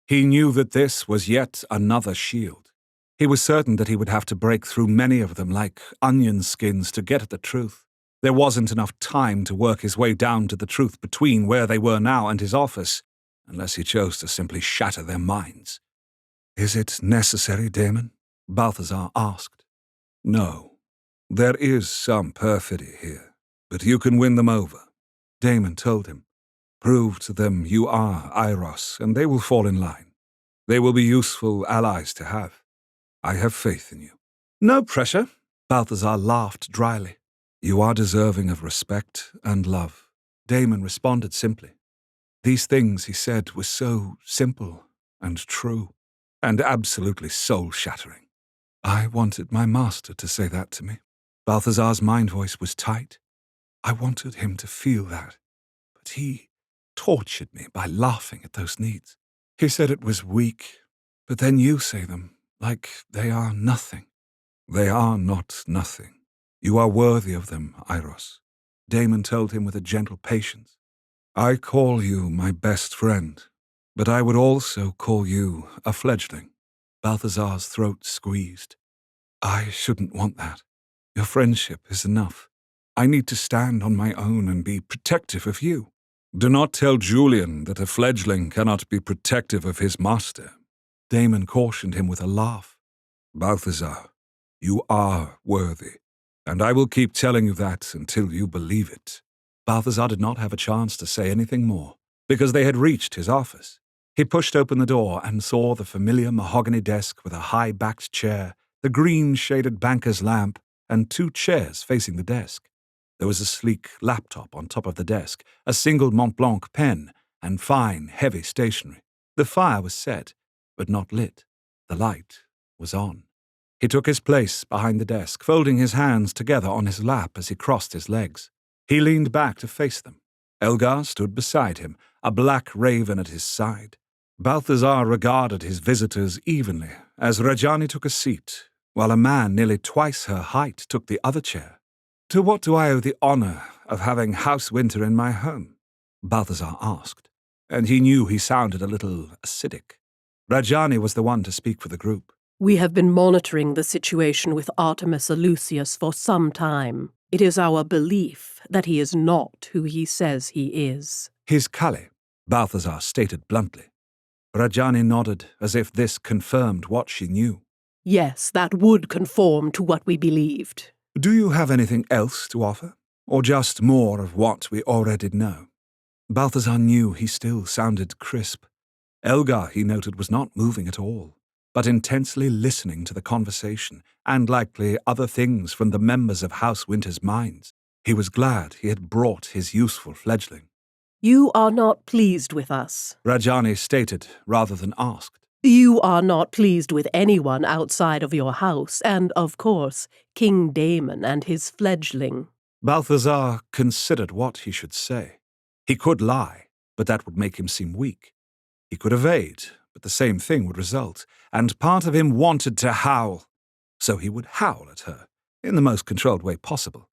He knew that this was yet another shield. He was certain that he would have to break through many of them like onion skins to get at the truth. There wasn't enough time to work his way down to the truth between where they were now and his office, unless he chose to simply shatter their minds. Is it necessary, Damon? Balthazar asked. No. There is some perfidy here, but you can win them over, Damon told him. Prove to them you are Iros, and they will fall in line. They will be useful allies to have. I have faith in you. No pressure, Balthazar laughed dryly. You are deserving of respect and love, Damon responded simply. These things he said were so simple and true, and absolutely soul-shattering. I wanted my master to say that to me. Balthazar's mind voice was tight. I wanted him to feel that, but he tortured me by laughing at those needs. He said it was weak, but then you say them like they are nothing. They are not nothing. You are worthy of them, Iros, Damon told him with a gentle patience. I call you my best friend, but I would also call you a fledgling. Balthazar's throat squeezed. I shouldn't want that. Your friendship is enough. I need to stand on my own and be protective of you. Do not tell Julian that a fledgling cannot be protective of his master. Damon cautioned him with a laugh. Balthazar, you are worthy, and I will keep telling you that until you believe it. Balthazar did not have a chance to say anything more, because they had reached his office. He pushed open the door and saw the familiar mahogany desk with a high-backed chair, the green-shaded banker's lamp, and 2 chairs facing the desk. There was a sleek laptop on top of the desk, a single Mont Blanc pen, and fine, heavy stationery. The fire was set, but not lit. The light was on. He took his place behind the desk, folding his hands together on his lap as he crossed his legs. He leaned back to face them. Elgar stood beside him, a black raven at his side. Balthazar regarded his visitors evenly as Rajani took a seat, while a man nearly twice her height took the other chair. To what do I owe the honor of having House Winter in my home? Balthazar asked, and he knew he sounded a little acidic. Rajani was the one to speak for the group. We have been monitoring the situation with Artemis Eleusius for some time. It is our belief that he is not who he says he is. He's Kali, Balthazar stated bluntly. Rajani nodded as if this confirmed what she knew. Yes, that would conform to what we believed. Do you have anything else to offer, or just more of what we already know? Balthazar knew he still sounded crisp. Elgar, he noted, was not moving at all, but intensely listening to the conversation, and likely other things from the members of House Winter's minds. He was glad he had brought his useful fledgling. You are not pleased with us, Rajani stated rather than asked. You are not pleased with anyone outside of your house, and, of course, King Damon and his fledgling. Balthazar considered what he should say. He could lie, but that would make him seem weak. He could evade, but the same thing would result, and part of him wanted to howl. So he would howl at her, in the most controlled way possible.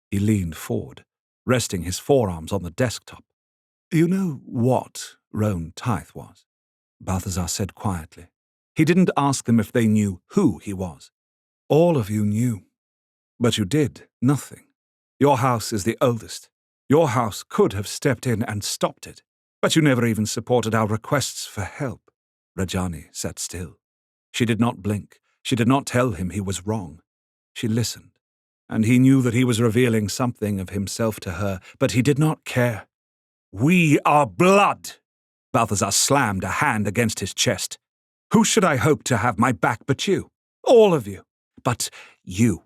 He leaned forward, resting his forearms on the desktop. You know what Roan Tithe was? Balthazar said quietly. He didn't ask them if they knew who he was. All of you knew. But you did nothing. Your house is the oldest. Your house could have stepped in and stopped it, but you never even supported our requests for help. Rajani sat still. She did not blink. She did not tell him he was wrong. She listened, and he knew that he was revealing something of himself to her, but he did not care. We are blood! Balthazar slammed a hand against his chest. Who should I hope to have my back but you? All of you. But you.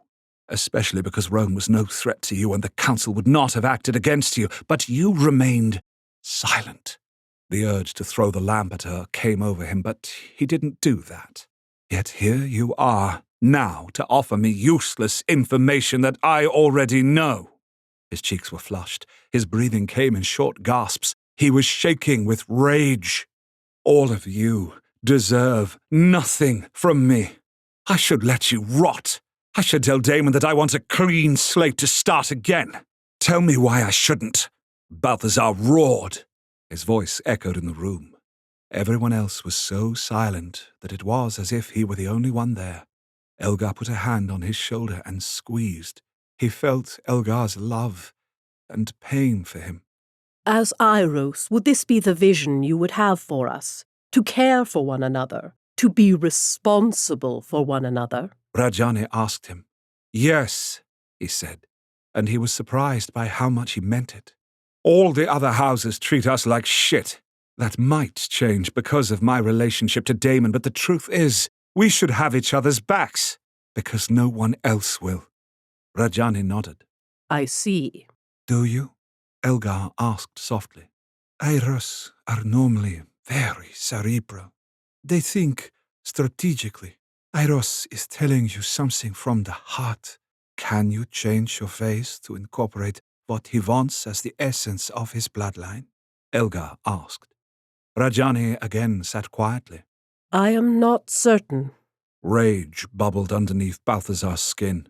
Especially because Roan was no threat to you and the council would not have acted against you, but you remained silent. The urge to throw the lamp at her came over him, but he didn't do that. Yet here you are, now to offer me useless information that I already know. His cheeks were flushed. His breathing came in short gasps. He was shaking with rage. All of you deserve nothing from me. I should let you rot. I should tell Damon that I want a clean slate to start again. Tell me why I shouldn't. Balthazar roared. His voice echoed in the room. Everyone else was so silent that it was as if he were the only one there. Elgar put a hand on his shoulder and squeezed. He felt Elgar's love and pain for him. As Iros, would this be the vision you would have for us? To care for one another? To be responsible for one another? Rajani asked him. Yes, he said, and he was surprised by how much he meant it. All the other houses treat us like shit. That might change because of my relationship to Damon, but the truth is, we should have each other's backs, because no one else will. Rajani nodded. I see. Do you? Elgar asked softly. Iros are normally very cerebral. They think strategically. Iros is telling you something from the heart. Can you change your face to incorporate what he wants as the essence of his bloodline? Elgar asked. Rajani again sat quietly. I am not certain. Rage bubbled underneath Balthazar's skin.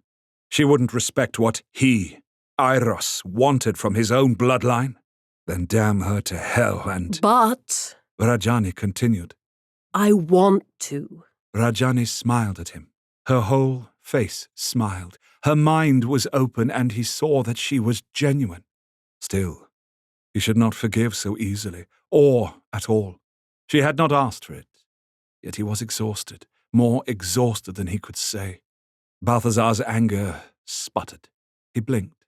She wouldn't respect what he, Iros, wanted from his own bloodline? Then damn her to hell and... But... Rajani continued. I want to. Rajani smiled at him. Her whole face smiled. Her mind was open, and he saw that she was genuine. Still, he should not forgive so easily, or at all. She had not asked for it. Yet he was exhausted, more exhausted than he could say. Balthazar's anger sputtered. He blinked.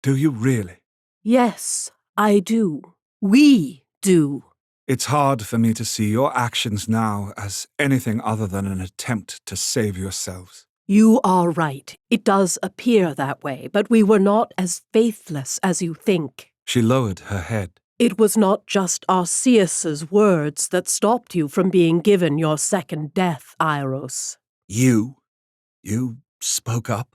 Do you really? Yes, I do. We do. It's hard for me to see your actions now as anything other than an attempt to save yourselves. You are right. It does appear that way, but we were not as faithless as you think. She lowered her head. It was not just Arceus's words that stopped you from being given your second death, Iros. You spoke up?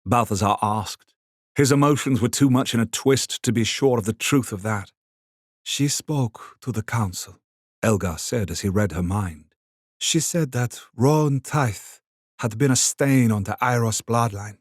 Balthazar asked. His emotions were too much in a twist to be sure of the truth of that. She spoke to the council, Elgar said as he read her mind. She said that Roan Tithe had been a stain on the Iros bloodline,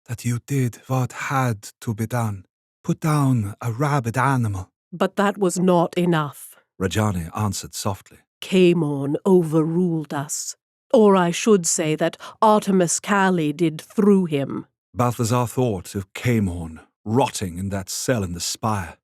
that you did what had to be done, put down a rabid animal. But that was not enough. Rajani answered softly. Caemon overruled us. Or I should say that Artemis Calli did through him. Balthazar thought of Caemon rotting in that cell in the spire.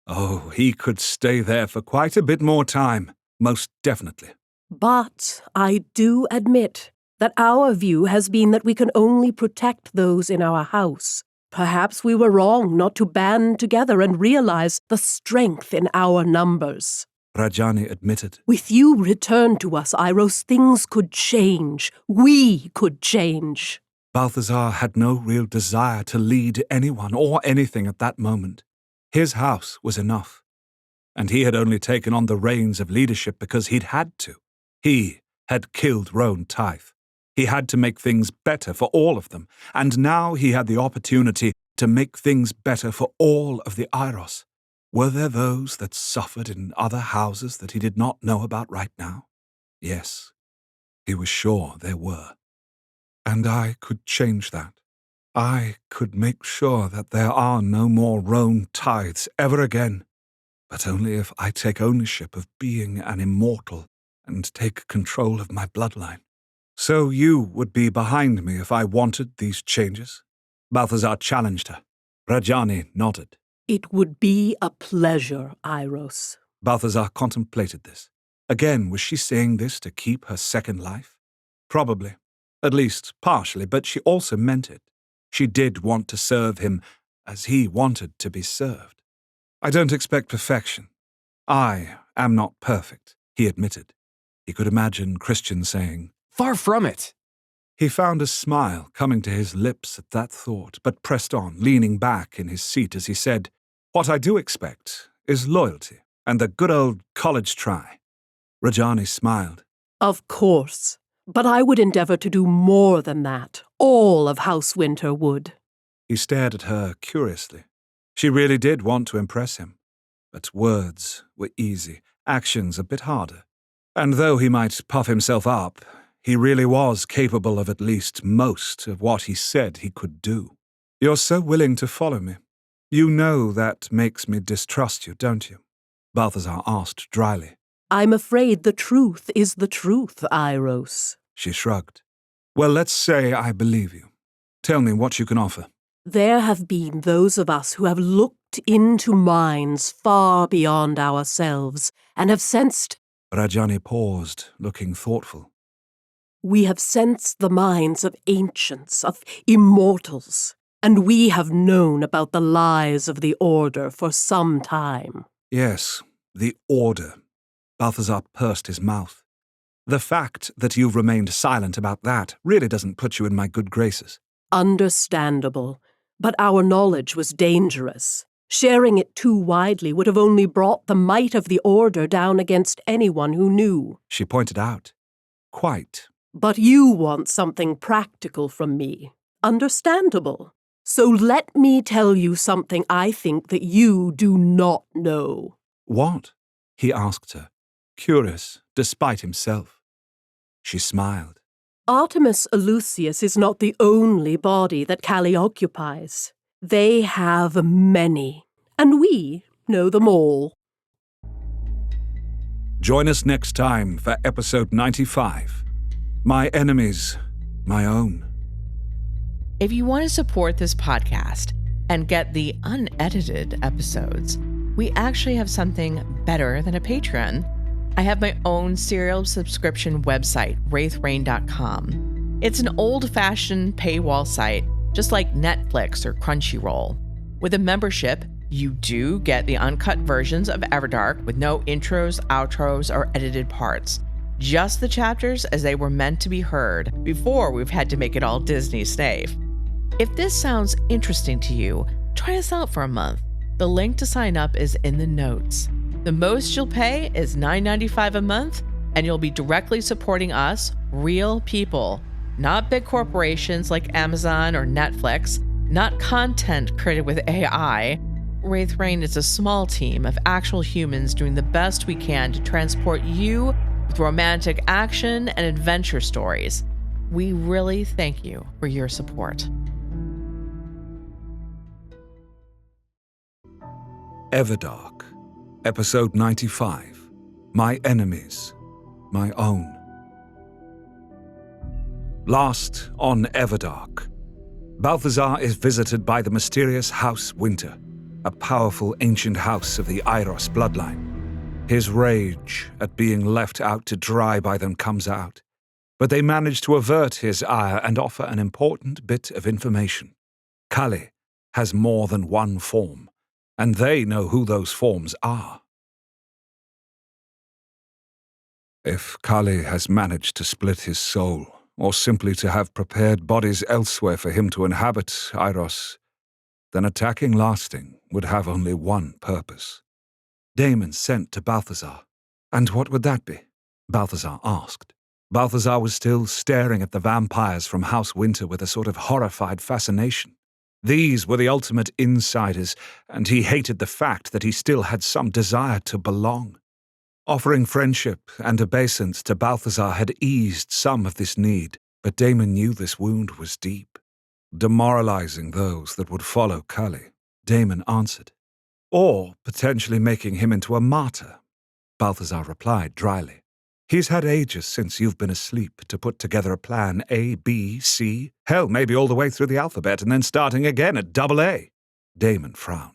Oh, he could stay there for quite a bit more time, most definitely. But I do admit that our view has been that we can only protect those in our house. Perhaps we were wrong not to band together and realize the strength in our numbers. Rajani admitted. With you returned to us, Iros, things could change. We could change. Balthazar had no real desire to lead anyone or anything at that moment. His house was enough. And he had only taken on the reins of leadership because he'd had to. He had killed Roan Tithe. He had to make things better for all of them, and now he had the opportunity to make things better for all of the Iros. Were there those that suffered in other houses that he did not know about right now? Yes, he was sure there were. And I could change that. I could make sure that there are no more Roan Tithes ever again, but only if I take ownership of being an immortal and take control of my bloodline. So you would be behind me if I wanted these changes? Balthazar challenged her. Rajani nodded. It would be a pleasure, Iros. Balthazar contemplated this. Again, was she saying this to keep her second life? Probably. At least partially, but she also meant it. She did want to serve him as he wanted to be served. I don't expect perfection. I am not perfect, he admitted. He could imagine Christian saying, Far from it. He found a smile coming to his lips at that thought, but pressed on, leaning back in his seat as he said, What I do expect is loyalty and the good old college try. Rajani smiled. Of course. But I would endeavor to do more than that. All of House Winter would. He stared at her curiously. She really did want to impress him. But words were easy, actions a bit harder. And though he might puff himself up, he really was capable of at least most of what he said he could do. You're so willing to follow me. You know that makes me distrust you, don't you? Balthazar asked dryly. I'm afraid the truth is the truth, Iros. She shrugged. Well, let's say I believe you. Tell me what you can offer. There have been those of us who have looked into minds far beyond ourselves and have sensed... Rajani paused, looking thoughtful. We have sensed the minds of ancients, of immortals, and we have known about the lies of the Order for some time. Yes, the Order. Balthazar pursed his mouth. The fact that you've remained silent about that really doesn't put you in my good graces. Understandable, but our knowledge was dangerous. Sharing it too widely would have only brought the might of the Order down against anyone who knew. She pointed out. Quite. But you want something practical from me. Understandable. So let me tell you something I think that you do not know. What? He asked her, curious despite himself. She smiled. Artemis Eleusis is not the only body that Calli occupies. They have many, and we know them all. Join us next time for episode 95. My enemies, my own. If you want to support this podcast and get the unedited episodes, we actually have something better than a Patreon. I have my own serial subscription website, wraithrain.com. It's an old-fashioned paywall site, just like Netflix or Crunchyroll. With a membership, you do get the uncut versions of Everdark with no intros, outros, or edited parts. Just the chapters as they were meant to be heard before we've had to make it all Disney safe. If this sounds interesting to you, try us out for a month. The link to sign up is in the notes. The most you'll pay is $9.95 a month, and you'll be directly supporting us, real people, not big corporations like Amazon or Netflix, not content created with AI. Wraith Rain is a small team of actual humans doing the best we can to transport you with romantic action and adventure stories. We really thank you for your support. Everdark, Episode 95, My Enemies, My Own. Last on Everdark, Balthazar is visited by the mysterious House Winter, a powerful ancient house of the Eiros bloodline. His rage at being left out to dry by them comes out, but they manage to avert his ire and offer an important bit of information. Kali has more than one form, and they know who those forms are. If Kali has managed to split his soul, or simply to have prepared bodies elsewhere for him to inhabit Eiros, then attacking Lasting would have only one purpose. Damon sent to Balthazar. And what would that be? Balthazar asked. Balthazar was still staring at the vampires from House Winter with a sort of horrified fascination. These were the ultimate insiders, and he hated the fact that he still had some desire to belong. Offering friendship and obeisance to Balthazar had eased some of this need, but Damon knew this wound was deep. Demoralizing those that would follow Kali, Damon answered. Or potentially making him into a martyr, Balthazar replied dryly. He's had ages since you've been asleep to put together a plan A, B, C, hell, maybe all the way through the alphabet and then starting again at double A. Damon frowned.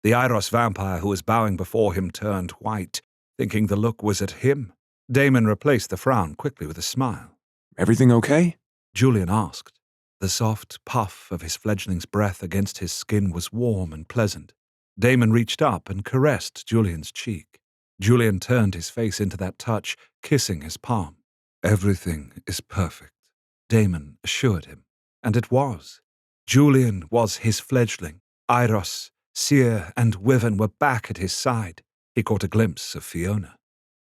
The Eiros vampire who was bowing before him turned white, thinking the look was at him. Damon replaced the frown quickly with a smile. Everything okay? Julian asked. The soft puff of his fledgling's breath against his skin was warm and pleasant. Damon reached up and caressed Julian's cheek. Julian turned his face into that touch, kissing his palm. Everything is perfect, Damon assured him. And it was. Julian was his fledgling. Eiros, Seer, and Wyvern were back at his side. He caught a glimpse of Fiona.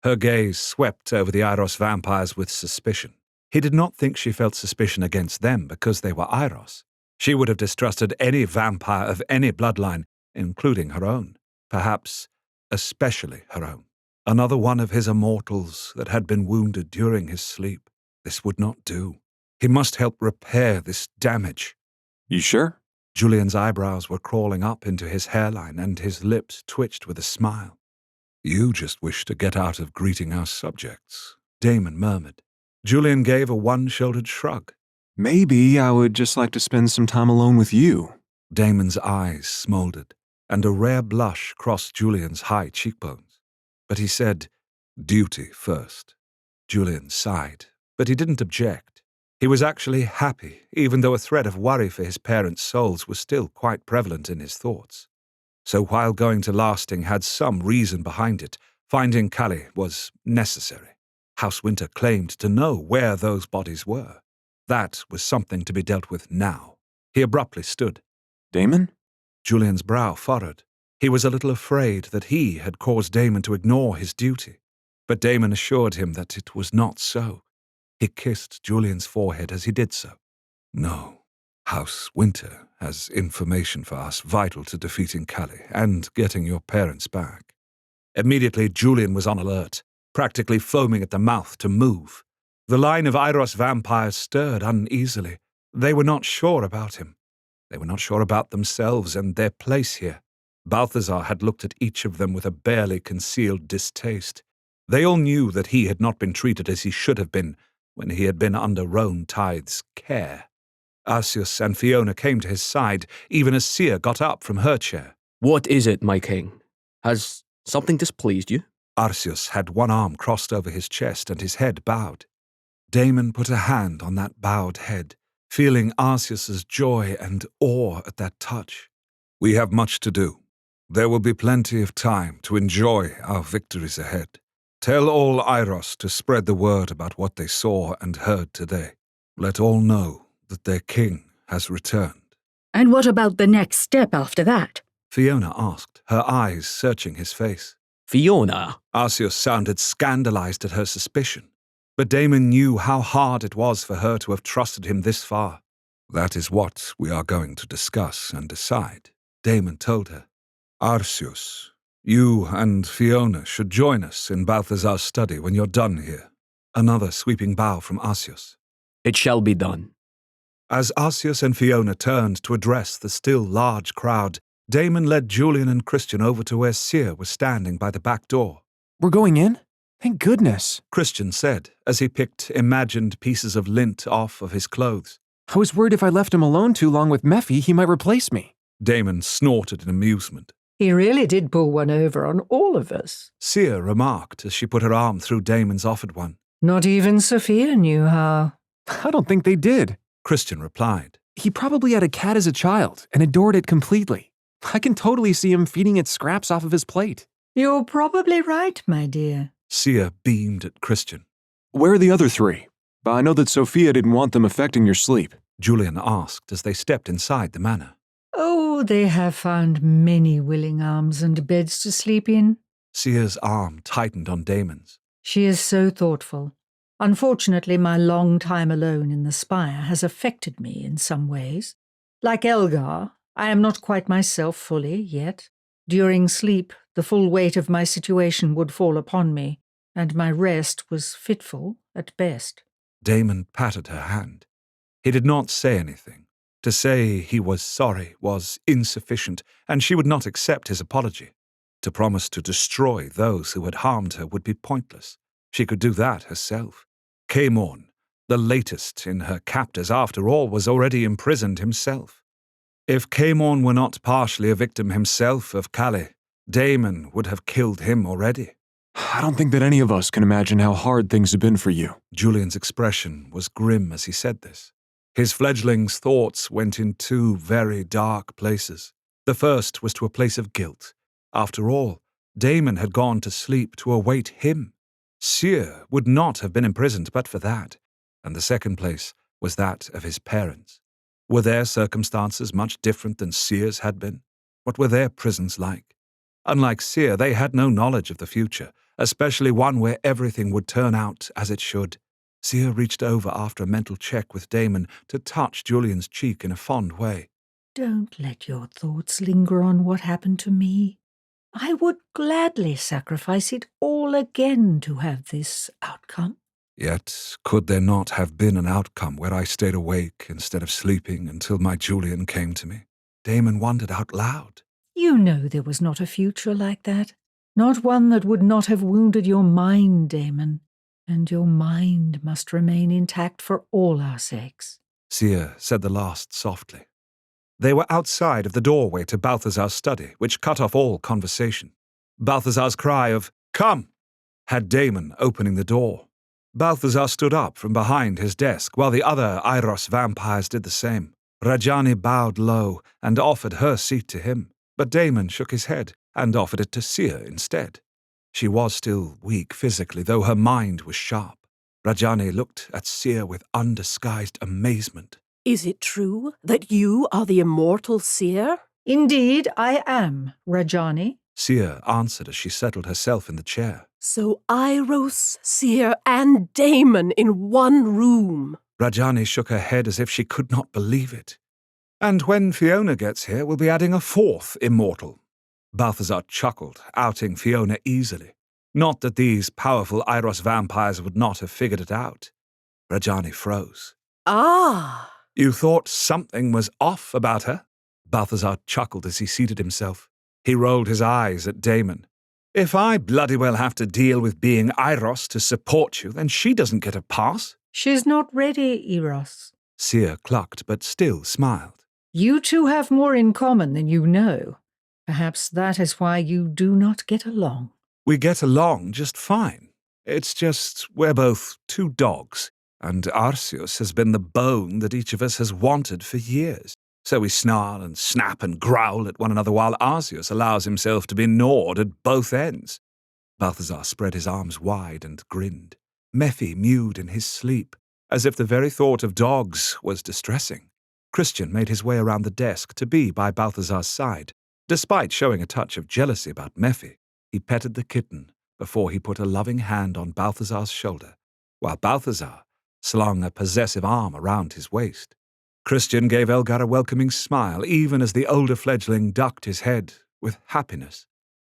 Her gaze swept over the Eiros vampires with suspicion. He did not think she felt suspicion against them because they were Eiros. She would have distrusted any vampire of any bloodline, including her own. Perhaps especially her own. Another one of his immortals that had been wounded during his sleep. This would not do. He must help repair this damage. You sure? Julian's eyebrows were crawling up into his hairline and his lips twitched with a smile. You just wish to get out of greeting our subjects, Damon murmured. Julian gave a one-shouldered shrug. Maybe I would just like to spend some time alone with you. Damon's eyes smoldered, and a rare blush crossed Julian's high cheekbones. But he said, duty first. Julian sighed, but he didn't object. He was actually happy, even though a thread of worry for his parents' souls was still quite prevalent in his thoughts. So while going to Lasting had some reason behind it, finding Kali was necessary. House Winter claimed to know where those bodies were. That was something to be dealt with now. He abruptly stood. Damon? Julian's brow furrowed. He was a little afraid that he had caused Damon to ignore his duty, but Damon assured him that it was not so. He kissed Julian's forehead as he did so. No, House Winter has information for us vital to defeating Kali and getting your parents back. Immediately, Julian was on alert, practically foaming at the mouth to move. The line of Eiros vampires stirred uneasily. They were not sure about him. They were not sure about themselves and their place here. Balthazar had looked at each of them with a barely concealed distaste. They all knew that he had not been treated as he should have been, when he had been under Roan Tithe's care. Arceus and Fiona came to his side, even as Seer got up from her chair. What is it, my king? Has something displeased you? Arceus had one arm crossed over his chest and his head bowed. Damon put a hand on that bowed head, feeling Arceus's joy and awe at that touch. We have much to do. There will be plenty of time to enjoy our victories ahead. Tell all Iros to spread the word about what they saw and heard today. Let all know that their king has returned. And what about the next step after that? Fiona asked, her eyes searching his face. Fiona? Arceus sounded scandalized at her suspicion, but Damon knew how hard it was for her to have trusted him this far. That is what we are going to discuss and decide, Damon told her. Arceus, you and Fiona should join us in Balthazar's study when you're done here. Another sweeping bow from Arceus. It shall be done. As Arceus and Fiona turned to address the still large crowd, Damon led Julian and Christian over to where Seer was standing by the back door. We're going in? Thank goodness. Christian said, as he picked imagined pieces of lint off of his clothes. I was worried if I left him alone too long with Mephi, he might replace me. Damon snorted in amusement. He really did pull one over on all of us. Seer remarked as she put her arm through Damon's offered one. Not even Sophia knew how. I don't think they did. Christian replied. He probably had a cat as a child and adored it completely. I can totally see him feeding it scraps off of his plate. You're probably right, my dear. Seer beamed at Christian. Where are the other three? I know that Sophia didn't want them affecting your sleep. Julian asked as they stepped inside the manor. Oh, they have found many willing arms and beds to sleep in. Seer's arm tightened on Damon's. She is so thoughtful. Unfortunately, my long time alone in the spire has affected me in some ways. Like Elgar, I am not quite myself fully yet. During sleep, the full weight of my situation would fall upon me, and my rest was fitful at best. Damon patted her hand. He did not say anything. To say he was sorry was insufficient, and she would not accept his apology. To promise to destroy those who had harmed her would be pointless. She could do that herself. Caemorn, the latest in her captors, after all, was already imprisoned himself. If Caemorn were not partially a victim himself of Calais, Damon would have killed him already. I don't think that any of us can imagine how hard things have been for you. Julian's expression was grim as he said this. His fledgling's thoughts went in two very dark places. The first was to a place of guilt. After all, Damon had gone to sleep to await him. Seer would not have been imprisoned but for that. And the second place was that of his parents. Were their circumstances much different than Seer's had been? What were their prisons like? Unlike Seer, they had no knowledge of the future, especially one where everything would turn out as it should. Seer reached over after a mental check with Damon to touch Julian's cheek in a fond way. Don't let your thoughts linger on what happened to me. I would gladly sacrifice it all again to have this outcome. Yet, could there not have been an outcome where I stayed awake instead of sleeping until my Julian came to me? Damon wondered out loud. You know there was not a future like that. Not one that would not have wounded your mind, Damon. And your mind must remain intact for all our sakes. Seer said the last softly. They were outside of the doorway to Balthazar's study, which cut off all conversation. Balthazar's cry of, "Come!" had Damon opening the door. Balthazar stood up from behind his desk, while the other Iros vampires did the same. Rajani bowed low and offered her seat to him, but Damon shook his head and offered it to Seer instead. She was still weak physically, though her mind was sharp. Rajani looked at Seer with undisguised amazement. Is it true that you are the immortal seer? Indeed, I am, Rajani. Seer answered as she settled herself in the chair. So Iros, Seer, and Damon in one room. Rajani shook her head as if she could not believe it. And when Fiona gets here, we'll be adding a fourth immortal. Balthazar chuckled, outing Fiona easily. Not that these powerful Iros vampires would not have figured it out. Rajani froze. Ah! You thought something was off about her? Balthazar chuckled as he seated himself. He rolled his eyes at Damon. If I bloody well have to deal with being Iros to support you, then she doesn't get a pass. She's not ready, Eros. Seer clucked, but still smiled. You two have more in common than you know. Perhaps that is why you do not get along. We get along just fine. It's just we're both two dogs, and Arceus has been the bone that each of us has wanted for years. So we snarl and snap and growl at one another while Arceus allows himself to be gnawed at both ends. Balthazar spread his arms wide and grinned. Mephi mewed in his sleep, as if the very thought of dogs was distressing. Christian made his way around the desk to be by Balthazar's side. Despite showing a touch of jealousy about Mephi, he petted the kitten before he put a loving hand on Balthazar's shoulder, while Balthazar slung a possessive arm around his waist. Christian gave Elgar a welcoming smile, even as the older fledgling ducked his head with happiness.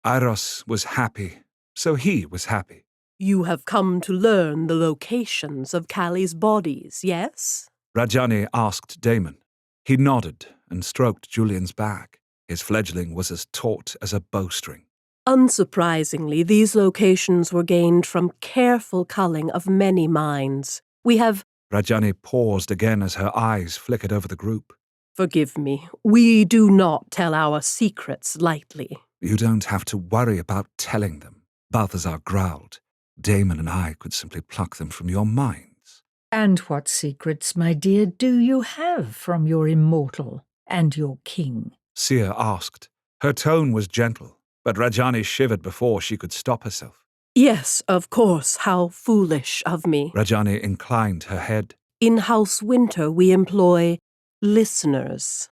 Eiros was happy, so he was happy. You have come to learn the locations of Callie's bodies, yes? Rajani asked Damon. He nodded and stroked Julian's back. His fledgling was as taut as a bowstring. Unsurprisingly, these locations were gained from careful culling of many minds. We have— Rajani paused again as her eyes flickered over the group. Forgive me, we do not tell our secrets lightly. You don't have to worry about telling them, Balthazar growled. Damon and I could simply pluck them from your minds. And what secrets, my dear, do you have from your immortal and your king? Seer asked. Her tone was gentle, but Rajani shivered before she could stop herself. Yes, of course, how foolish of me. Rajani inclined her head. In House Winter, we employ listeners.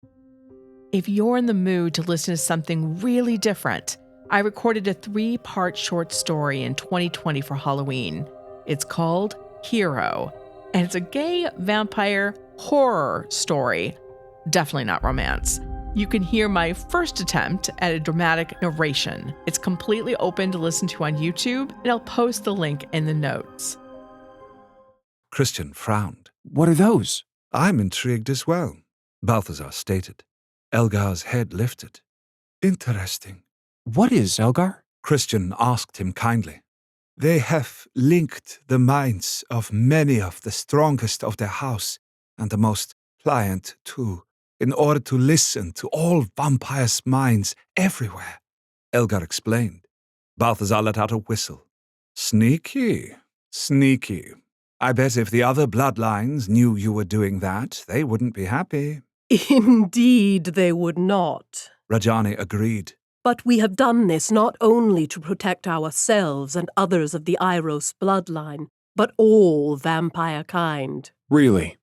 If you're in the mood to listen to something really different, I recorded a 3-part short story in 2020 for Halloween. It's called Hero, and it's a gay vampire horror story. Definitely not romance. You can hear my first attempt at a dramatic narration. It's completely open to listen to on YouTube, and I'll post the link in the notes. Christian frowned. What are those? I'm intrigued as well, Balthazar stated. Elgar's head lifted. Interesting. What is, Elgar? Christian asked him kindly. They have linked the minds of many of the strongest of their house, and the most pliant too, in order to listen to all vampires' minds everywhere, Elgar explained. Balthazar let out a whistle. Sneaky, sneaky. I bet if the other bloodlines knew you were doing that, they wouldn't be happy. Indeed, they would not. Rajani agreed. But we have done this not only to protect ourselves and others of the Eiros bloodline, but all vampire kind. Really?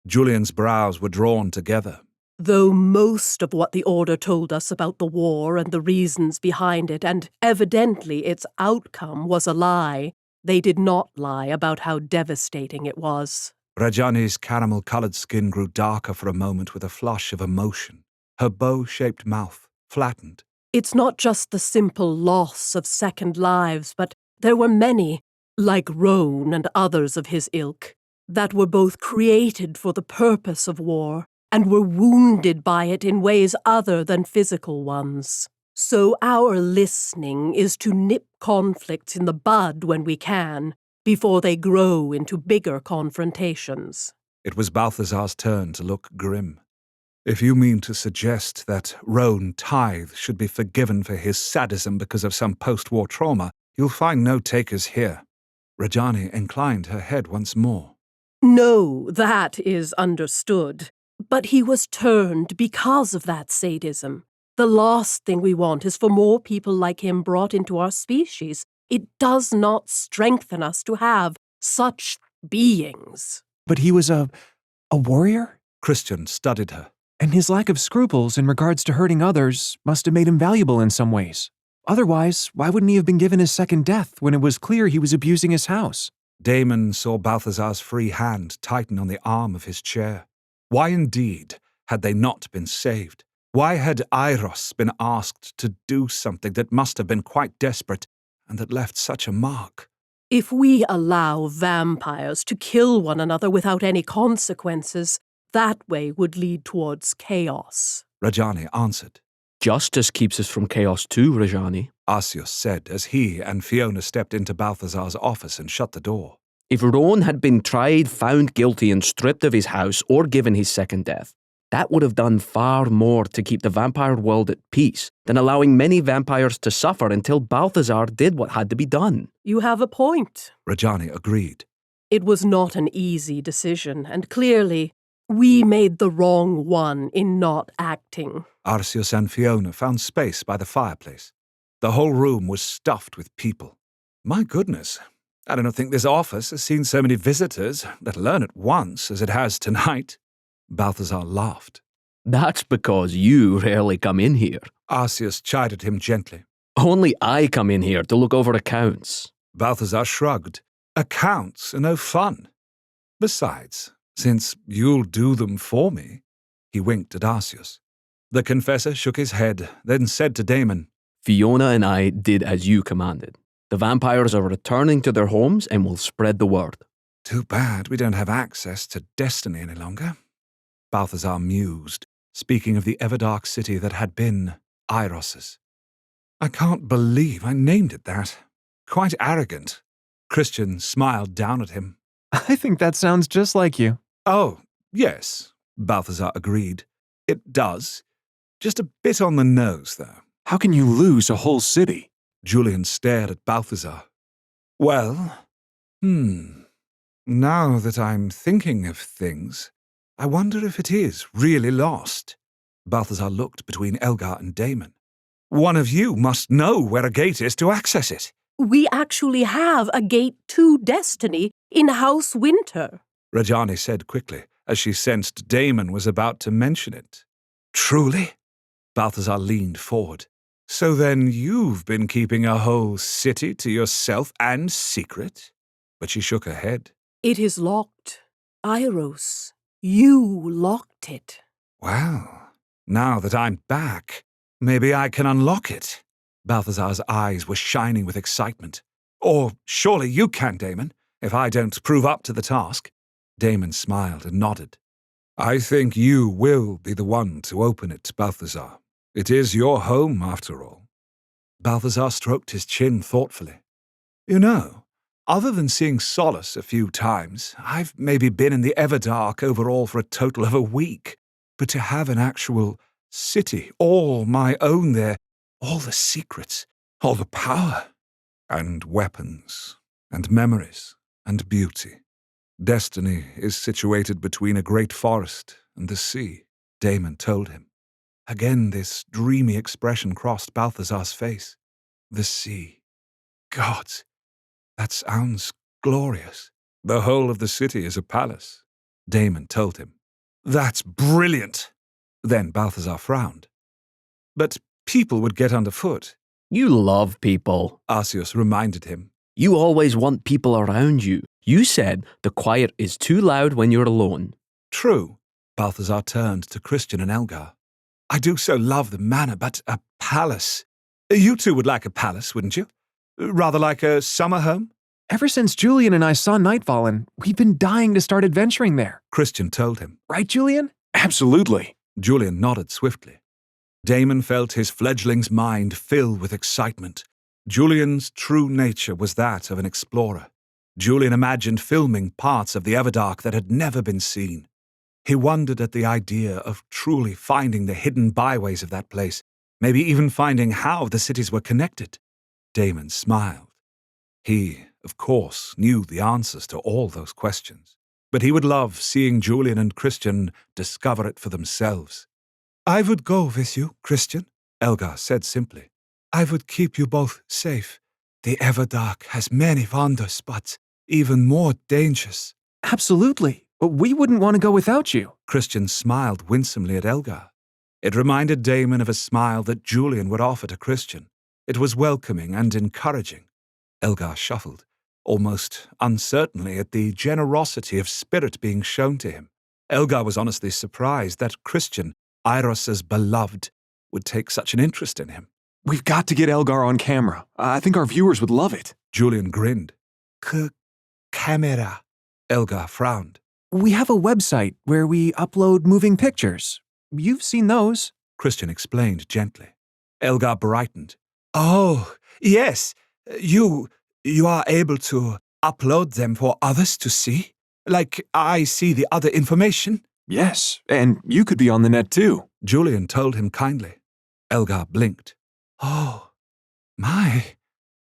Julian's brows were drawn together. Though most of what the Order told us about the war and the reasons behind it, and evidently its outcome, was a lie, they did not lie about how devastating it was. Rajani's caramel-colored skin grew darker for a moment with a flush of emotion. Her bow-shaped mouth flattened. It's not just the simple loss of second lives, but there were many, like Roan and others of his ilk, that were both created for the purpose of war and were wounded by it in ways other than physical ones. So our listening is to nip conflicts in the bud when we can, before they grow into bigger confrontations. It was Balthazar's turn to look grim. If you mean to suggest that Roan Tithe should be forgiven for his sadism because of some post-war trauma, you'll find no takers here. Rajani inclined her head once more. No, that is understood. But he was turned because of that sadism. The last thing we want is for more people like him brought into our species. It does not strengthen us to have such beings. But he was a warrior? Christian studied her. And his lack of scruples in regards to hurting others must have made him valuable in some ways. Otherwise, why wouldn't he have been given his second death when it was clear he was abusing his house? Damon saw Balthazar's free hand tighten on the arm of his chair. Why indeed had they not been saved? Why had Eiros been asked to do something that must have been quite desperate and that left such a mark? If we allow vampires to kill one another without any consequences, that way would lead towards chaos. Rajani answered. Justice keeps us from chaos too, Rajani. Arceus said as he and Fiona stepped into Balthazar's office and shut the door. If Roan had been tried, found guilty, and stripped of his house or given his second death, that would have done far more to keep the vampire world at peace than allowing many vampires to suffer until Balthazar did what had to be done. You have a point. Rajani agreed. It was not an easy decision, and clearly, we made the wrong one in not acting. Arceus and Fiona found space by the fireplace. The whole room was stuffed with people. My goodness, I don't think this office has seen so many visitors, let alone at once, as it has tonight. Balthazar laughed. That's because you rarely come in here. Arceus chided him gently. Only I come in here to look over accounts. Balthazar shrugged. Accounts are no fun. Besides, since you'll do them for me, he winked at Arceus. The confessor shook his head, then said to Damon, Fiona and I did as you commanded. The vampires are returning to their homes and will spread the word. Too bad we don't have access to destiny any longer. Balthazar mused, speaking of the Everdark city that had been Iros's. I can't believe I named it that. Quite arrogant. Christian smiled down at him. I think that sounds just like you. Oh, yes, Balthazar agreed. It does. Just a bit on the nose, though. How can you lose a whole city? Julian stared at Balthazar. Well, now that I'm thinking of things, I wonder if it is really lost. Balthazar looked between Elgar and Damon. One of you must know where a gate is to access it. We actually have a gate to destiny in House Winter. Rajani said quickly, as she sensed Damon was about to mention it. Truly? Balthazar leaned forward. So then you've been keeping a whole city to yourself and secret? But she shook her head. It is locked. Iros, you locked it. Well, now that I'm back, maybe I can unlock it. Balthazar's eyes were shining with excitement. Or surely you can, Damon, if I don't prove up to the task. Damon smiled and nodded. I think you will be the one to open it, Balthazar. It is your home, after all. Balthazar stroked his chin thoughtfully. You know, other than seeing Solace a few times, I've maybe been in the Everdark overall for a total of a week. But to have an actual city, all my own there, all the secrets, all the power, and weapons, and memories, and beauty. Destiny is situated between a great forest and the sea, Damon told him. Again this dreamy expression crossed Balthazar's face. The sea. Gods, that sounds glorious. The whole of the city is a palace, Damon told him. That's brilliant! Then Balthazar frowned. But people would get underfoot. You love people, Arceus reminded him. You always want people around you. You said the quiet is too loud when you're alone. True. Balthazar turned to Christian and Elgar. I do so love the manor, but a palace. You two would like a palace, wouldn't you? Rather like a summer home? Ever since Julian and I saw Nightfallen, we've been dying to start adventuring there. Christian told him. Right, Julian? Absolutely. Julian nodded swiftly. Damon felt his fledgling's mind fill with excitement. Julian's true nature was that of an explorer. Julian imagined filming parts of the Everdark that had never been seen. He wondered at the idea of truly finding the hidden byways of that place, maybe even finding how the cities were connected. Damon smiled. He, of course, knew the answers to all those questions, but he would love seeing Julian and Christian discover it for themselves. I would go with you, Christian, Elgar said simply. I would keep you both safe. The Everdark has many wonders, but even more dangers. Absolutely. We wouldn't want to go without you. Christian smiled winsomely at Elgar. It reminded Damon of a smile that Julian would offer to Christian. It was welcoming and encouraging. Elgar shuffled, almost uncertainly at the generosity of spirit being shown to him. Elgar was honestly surprised that Christian, Iros's beloved, would take such an interest in him. We've got to get Elgar on camera. I think our viewers would love it. Julian grinned. Camera. Elgar frowned. We have a website where we upload moving pictures. You've seen those. Christian explained gently. Elgar brightened. Oh, yes. You are able to upload them for others to see? Like I see the other information? Yes, and you could be on the net too. Julian told him kindly. Elgar blinked. Oh, my.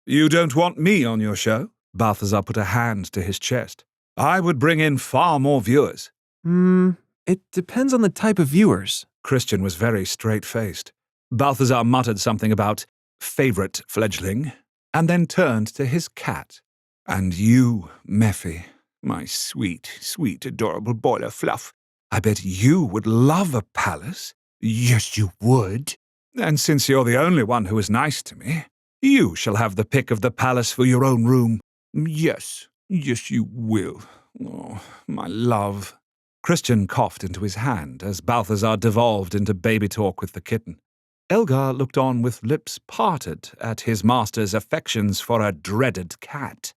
You don't want me on your show? Balthazar put a hand to his chest. I would bring in far more viewers. It depends on the type of viewers. Christian was very straight-faced. Balthazar muttered something about favorite fledgling, and then turned to his cat. And you, Mephi, my sweet, sweet, adorable boiler fluff, I bet you would love a palace. Yes, you would. And since you're the only one who is nice to me, you shall have the pick of the palace for your own room. Yes, you will. Oh, my love. Christian coughed into his hand as Balthazar devolved into baby talk with the kitten. Elgar looked on with lips parted at his master's affections for a dreaded cat.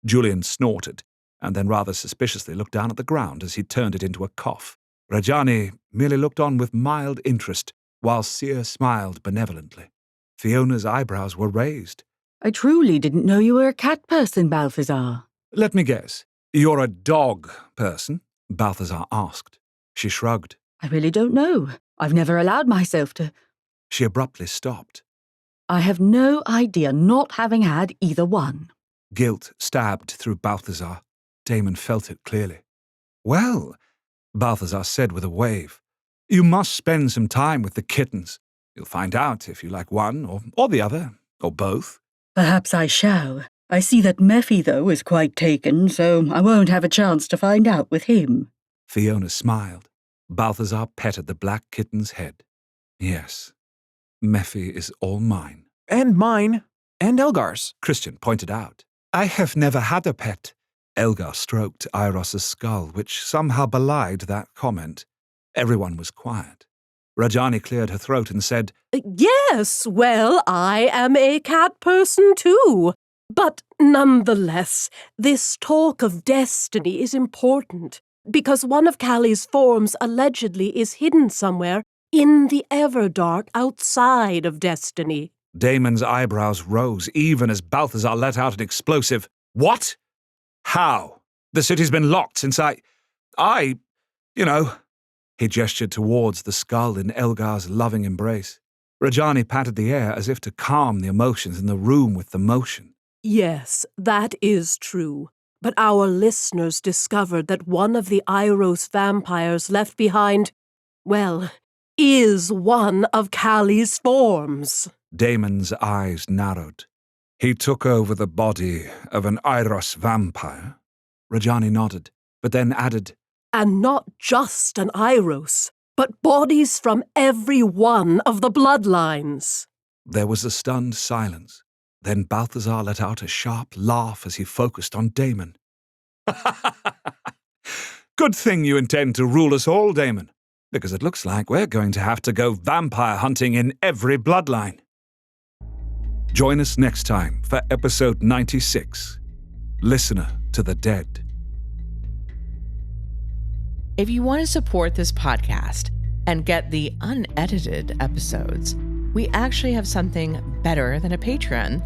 Julian snorted, and then rather suspiciously looked down at the ground as he turned it into a cough. Rajani merely looked on with mild interest, while Seer smiled benevolently. Fiona's eyebrows were raised. I truly didn't know you were a cat person, Balthazar. Let me guess, you're a dog person? Balthazar asked. She shrugged. I really don't know. I've never allowed myself to. She abruptly stopped. I have no idea, not having had either one. Guilt stabbed through Balthazar. Damon felt it clearly. Well, Balthazar said with a wave, you must spend some time with the kittens. You'll find out if you like one or the other, or both. Perhaps I shall. I see that Mephi, though, is quite taken, so I won't have a chance to find out with him. Fiona smiled. Balthazar petted the black kitten's head. Yes, Mephi is all mine. And mine. And Elgar's. Christian pointed out. I have never had a pet. Elgar stroked Iros's skull, which somehow belied that comment. Everyone was quiet. Rajani cleared her throat and said, Yes, well, I am a cat person too. But nonetheless, this talk of destiny is important, because one of Callie's forms allegedly is hidden somewhere in the Everdark outside of destiny. Damon's eyebrows rose even as Balthazar let out an explosive, What? How? The city's been locked since He gestured towards the skull in Elgar's loving embrace. Rajani patted the air as if to calm the emotions in the room with the motion. Yes, that is true. But our listeners discovered that one of the Iros vampires left behind, well, is one of Callie's forms. Damon's eyes narrowed. He took over the body of an Iros vampire. Rajani nodded, but then added, And not just an Iros, but bodies from every one of the bloodlines. There was a stunned silence. Then Balthazar let out a sharp laugh as he focused on Damon. Good thing you intend to rule us all, Damon, because it looks like we're going to have to go vampire hunting in every bloodline. Join us next time for episode 96, Listener to the Dead. If you want to support this podcast and get the unedited episodes, we actually have something better than a Patreon.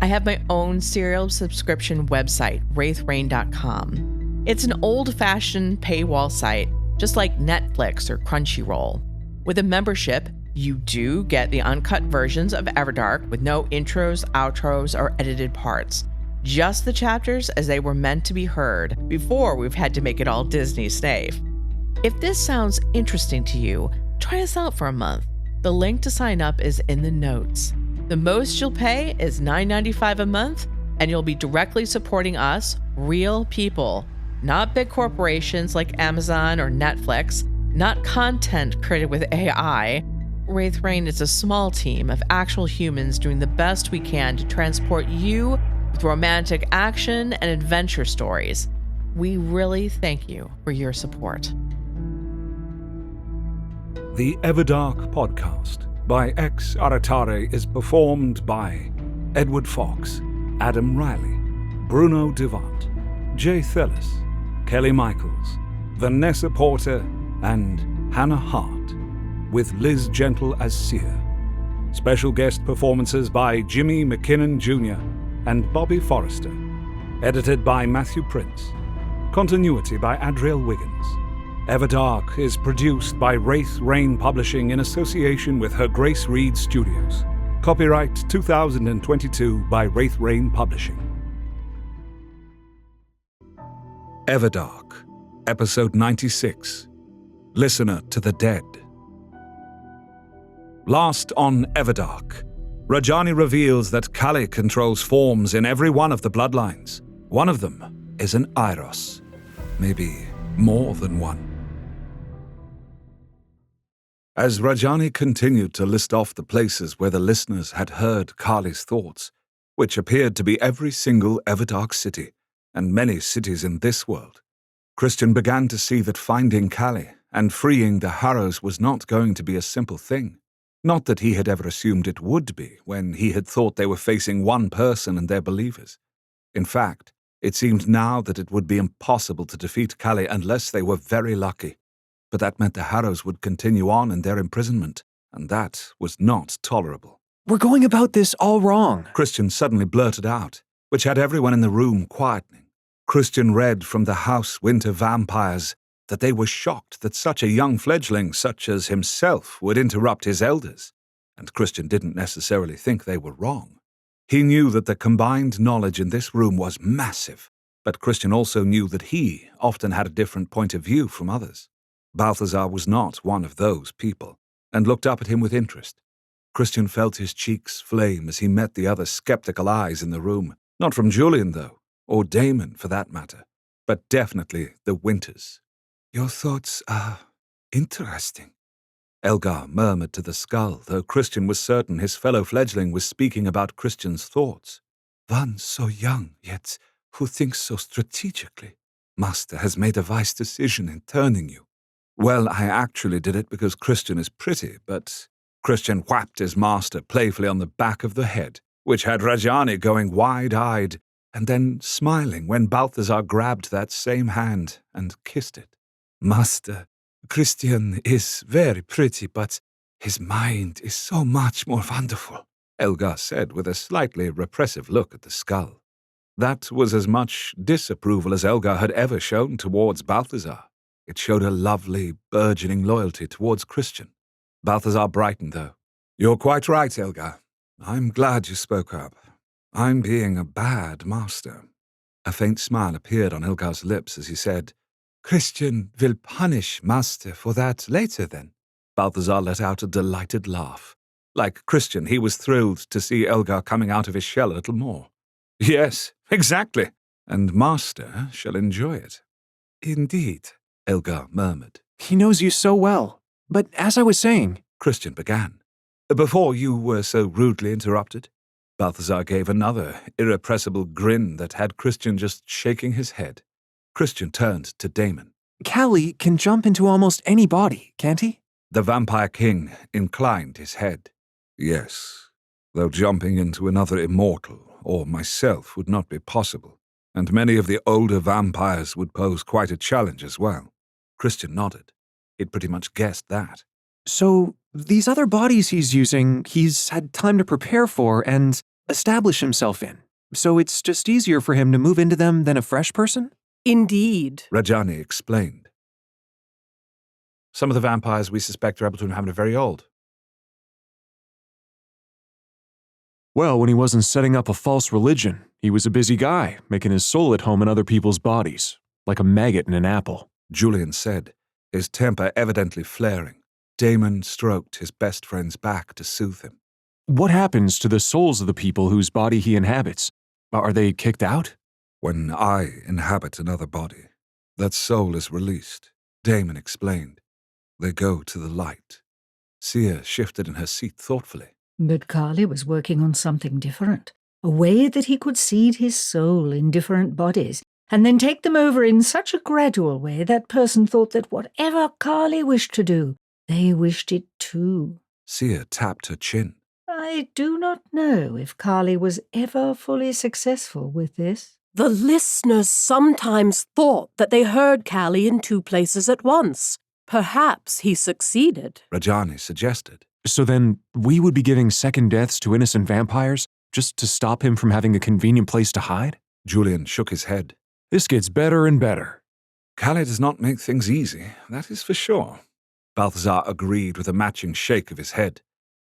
I have my own serial subscription website, wraithrain.com. It's an old-fashioned paywall site, just like Netflix or Crunchyroll. With a membership, you do get the uncut versions of Everdark with no intros, outros, or edited parts. Just the chapters as they were meant to be heard before we've had to make it all Disney safe. If this sounds interesting to you, try us out for a month. The link to sign up is in the notes. The most you'll pay is $9.95 a month, and you'll be directly supporting us, real people, not big corporations like Amazon or Netflix, not content created with AI. Wraith Rain is a small team of actual humans doing the best we can to transport you with romantic action and adventure stories. We really thank you for your support. The Everdark Podcast by Ex Aratare is performed by Edward Fox, Adam Riley, Bruno Devant, Jay Thillis, Kelly Michaels, Vanessa Porter, and Hannah Hart, with Liz Gentle as Seer. Special guest performances by Jimmy McKinnon Jr. and Bobby Forrester. Edited by Matthew Prince. Continuity by Adriel Wiggins. Everdark is produced by Wraith Rain Publishing in association with Her Grace Reed Studios. Copyright 2022 by Wraith Rain Publishing. Everdark, Episode 96. Listener to the Dead. Last on Everdark, Rajani reveals that Kali controls forms in every one of the bloodlines. One of them is an Iros. Maybe more than one. As Rajani continued to list off the places where the listeners had heard Kali's thoughts, which appeared to be every single Everdark city, and many cities in this world, Christian began to see that finding Kali and freeing the Harrows was not going to be a simple thing. Not that he had ever assumed it would be when he had thought they were facing one person and their believers. In fact, it seemed now that it would be impossible to defeat Kali unless they were very lucky. But that meant the Harrows would continue on in their imprisonment, and that was not tolerable. We're going about this all wrong, Christian suddenly blurted out, which had everyone in the room quietening. Christian read from the House Winter Vampires that they were shocked that such a young fledgling such as himself would interrupt his elders, and Christian didn't necessarily think they were wrong. He knew that the combined knowledge in this room was massive, but Christian also knew that he often had a different point of view from others. Balthazar was not one of those people, and looked up at him with interest. Christian felt his cheeks flame as he met the other skeptical eyes in the room, not from Julian, though, or Damon for that matter, but definitely the Winters. "Your thoughts are interesting," Elgar murmured to the skull, though Christian was certain his fellow fledgling was speaking about Christian's thoughts. "One so young, yet who thinks so strategically. Master has made a wise decision in turning you." "Well, I actually did it because Christian is pretty, but..." Christian whapped his master playfully on the back of the head, which had Rajani going wide-eyed, and then smiling when Balthazar grabbed that same hand and kissed it. "Master, Christian is very pretty, but his mind is so much more wonderful," Elgar said with a slightly repressive look at the skull. That was as much disapproval as Elgar had ever shown towards Balthazar. It showed a lovely, burgeoning loyalty towards Christian. Balthazar brightened, though. "You're quite right, Elgar. I'm glad you spoke up. I'm being a bad master." A faint smile appeared on Elgar's lips as he said, "Christian will punish Master for that later, then." Balthazar let out a delighted laugh. Like Christian, he was thrilled to see Elgar coming out of his shell a little more. "Yes, exactly. And Master shall enjoy it." "Indeed," Elgar murmured. He knows you so well. But as I was saying, Christian began. "Before you were so rudely interrupted." Balthazar gave another irrepressible grin that had Christian just shaking his head. Christian turned to Damon. Kali can jump into almost any body, can't he? The Vampire King inclined his head. "Yes, though jumping into another immortal or myself would not be possible, and many of the older vampires would pose quite a challenge as well." Christian nodded. He'd pretty much guessed that. So, these other bodies he's using, he's had time to prepare for and establish himself in. So it's just easier for him to move into them than a fresh person? Indeed. Rajani explained. "Some of the vampires we suspect are able to inhabit very old." Well, when he wasn't setting up a false religion, he was a busy guy, making his soul at home in other people's bodies, like a maggot in an apple, Julian said, his temper evidently flaring. Damon stroked his best friend's back to soothe him. What happens to the souls of the people whose body he inhabits? Are they kicked out? "When I inhabit another body, that soul is released," Damon explained. "They go to the light." Sia shifted in her seat thoughtfully. But Kali was working on something different, a way that he could seed his soul in different bodies, and then take them over in such a gradual way that person thought that whatever Kali wished to do, they wished it too. Sia tapped her chin. I do not know if Kali was ever fully successful with this. The listeners sometimes thought that they heard Kali in two places at once. Perhaps he succeeded, Rajani suggested. So then, we would be giving second deaths to innocent vampires just to stop him from having a convenient place to hide? Julian shook his head. This gets better and better. Callie does not make things easy, that is for sure. Balthazar agreed with a matching shake of his head.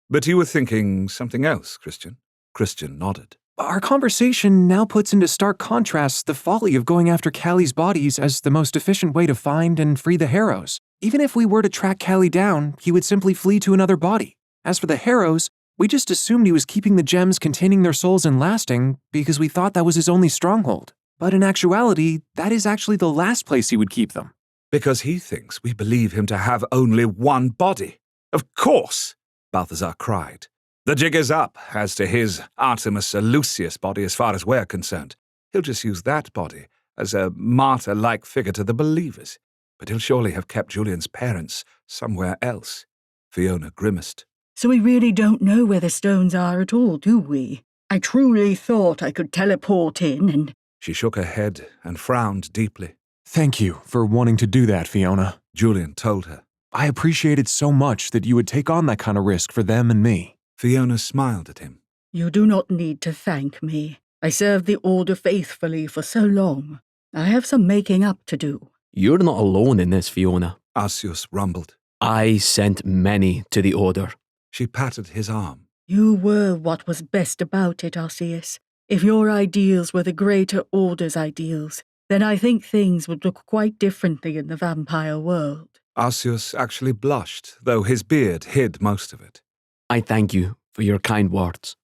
But you were thinking something else, Christian. Christian nodded. Our conversation now puts into stark contrast the folly of going after Callie's bodies as the most efficient way to find and free the Harrows. Even if we were to track Callie down, he would simply flee to another body. As for the Harrows, we just assumed he was keeping the gems containing their souls in lasting because we thought that was his only stronghold. But in actuality, that is actually the last place he would keep them. Because he thinks we believe him to have only one body. Of course, Balthazar cried. The jig is up as to his Artemis Lucius body as far as we're concerned. He'll just use that body as a martyr-like figure to the believers. But he'll surely have kept Julian's parents somewhere else. Fiona grimaced. So we really don't know where the stones are at all, do we? I truly thought I could teleport in and... She shook her head and frowned deeply. Thank you for wanting to do that, Fiona, Julian told her. I appreciate it so much that you would take on that kind of risk for them and me. Fiona smiled at him. You do not need to thank me. I served the Order faithfully for so long. I have some making up to do. You're not alone in this, Fiona. Arceus rumbled. I sent many to the Order. She patted his arm. You were what was best about it, Arceus. If your ideals were the greater Order's ideals, then I think things would look quite differently in the vampire world. Arceus actually blushed, though his beard hid most of it. I thank you for your kind words.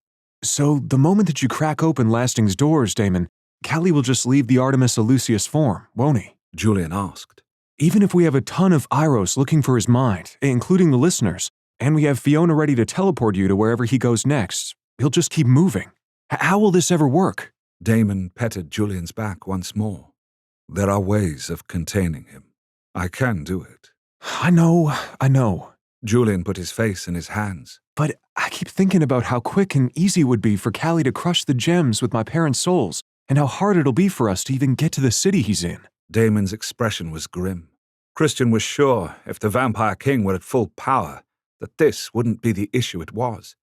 So, the moment that you crack open Lasting's doors, Damon, Callie will just leave the Artemis Lucius form, won't he? Julian asked. Even if we have a ton of Iros looking for his mind, including the listeners, and we have Fiona ready to teleport you to wherever he goes next, he'll just keep moving. How will this ever work? Damon petted Julian's back once more. There are ways of containing him. I can do it. I know. Julian put his face in his hands. But I keep thinking about how quick and easy it would be for Callie to crush the gems with my parents' souls, and how hard it'll be for us to even get to the city he's in. Damon's expression was grim. Christian was sure if the Vampire King were at full power, that this wouldn't be the issue it was.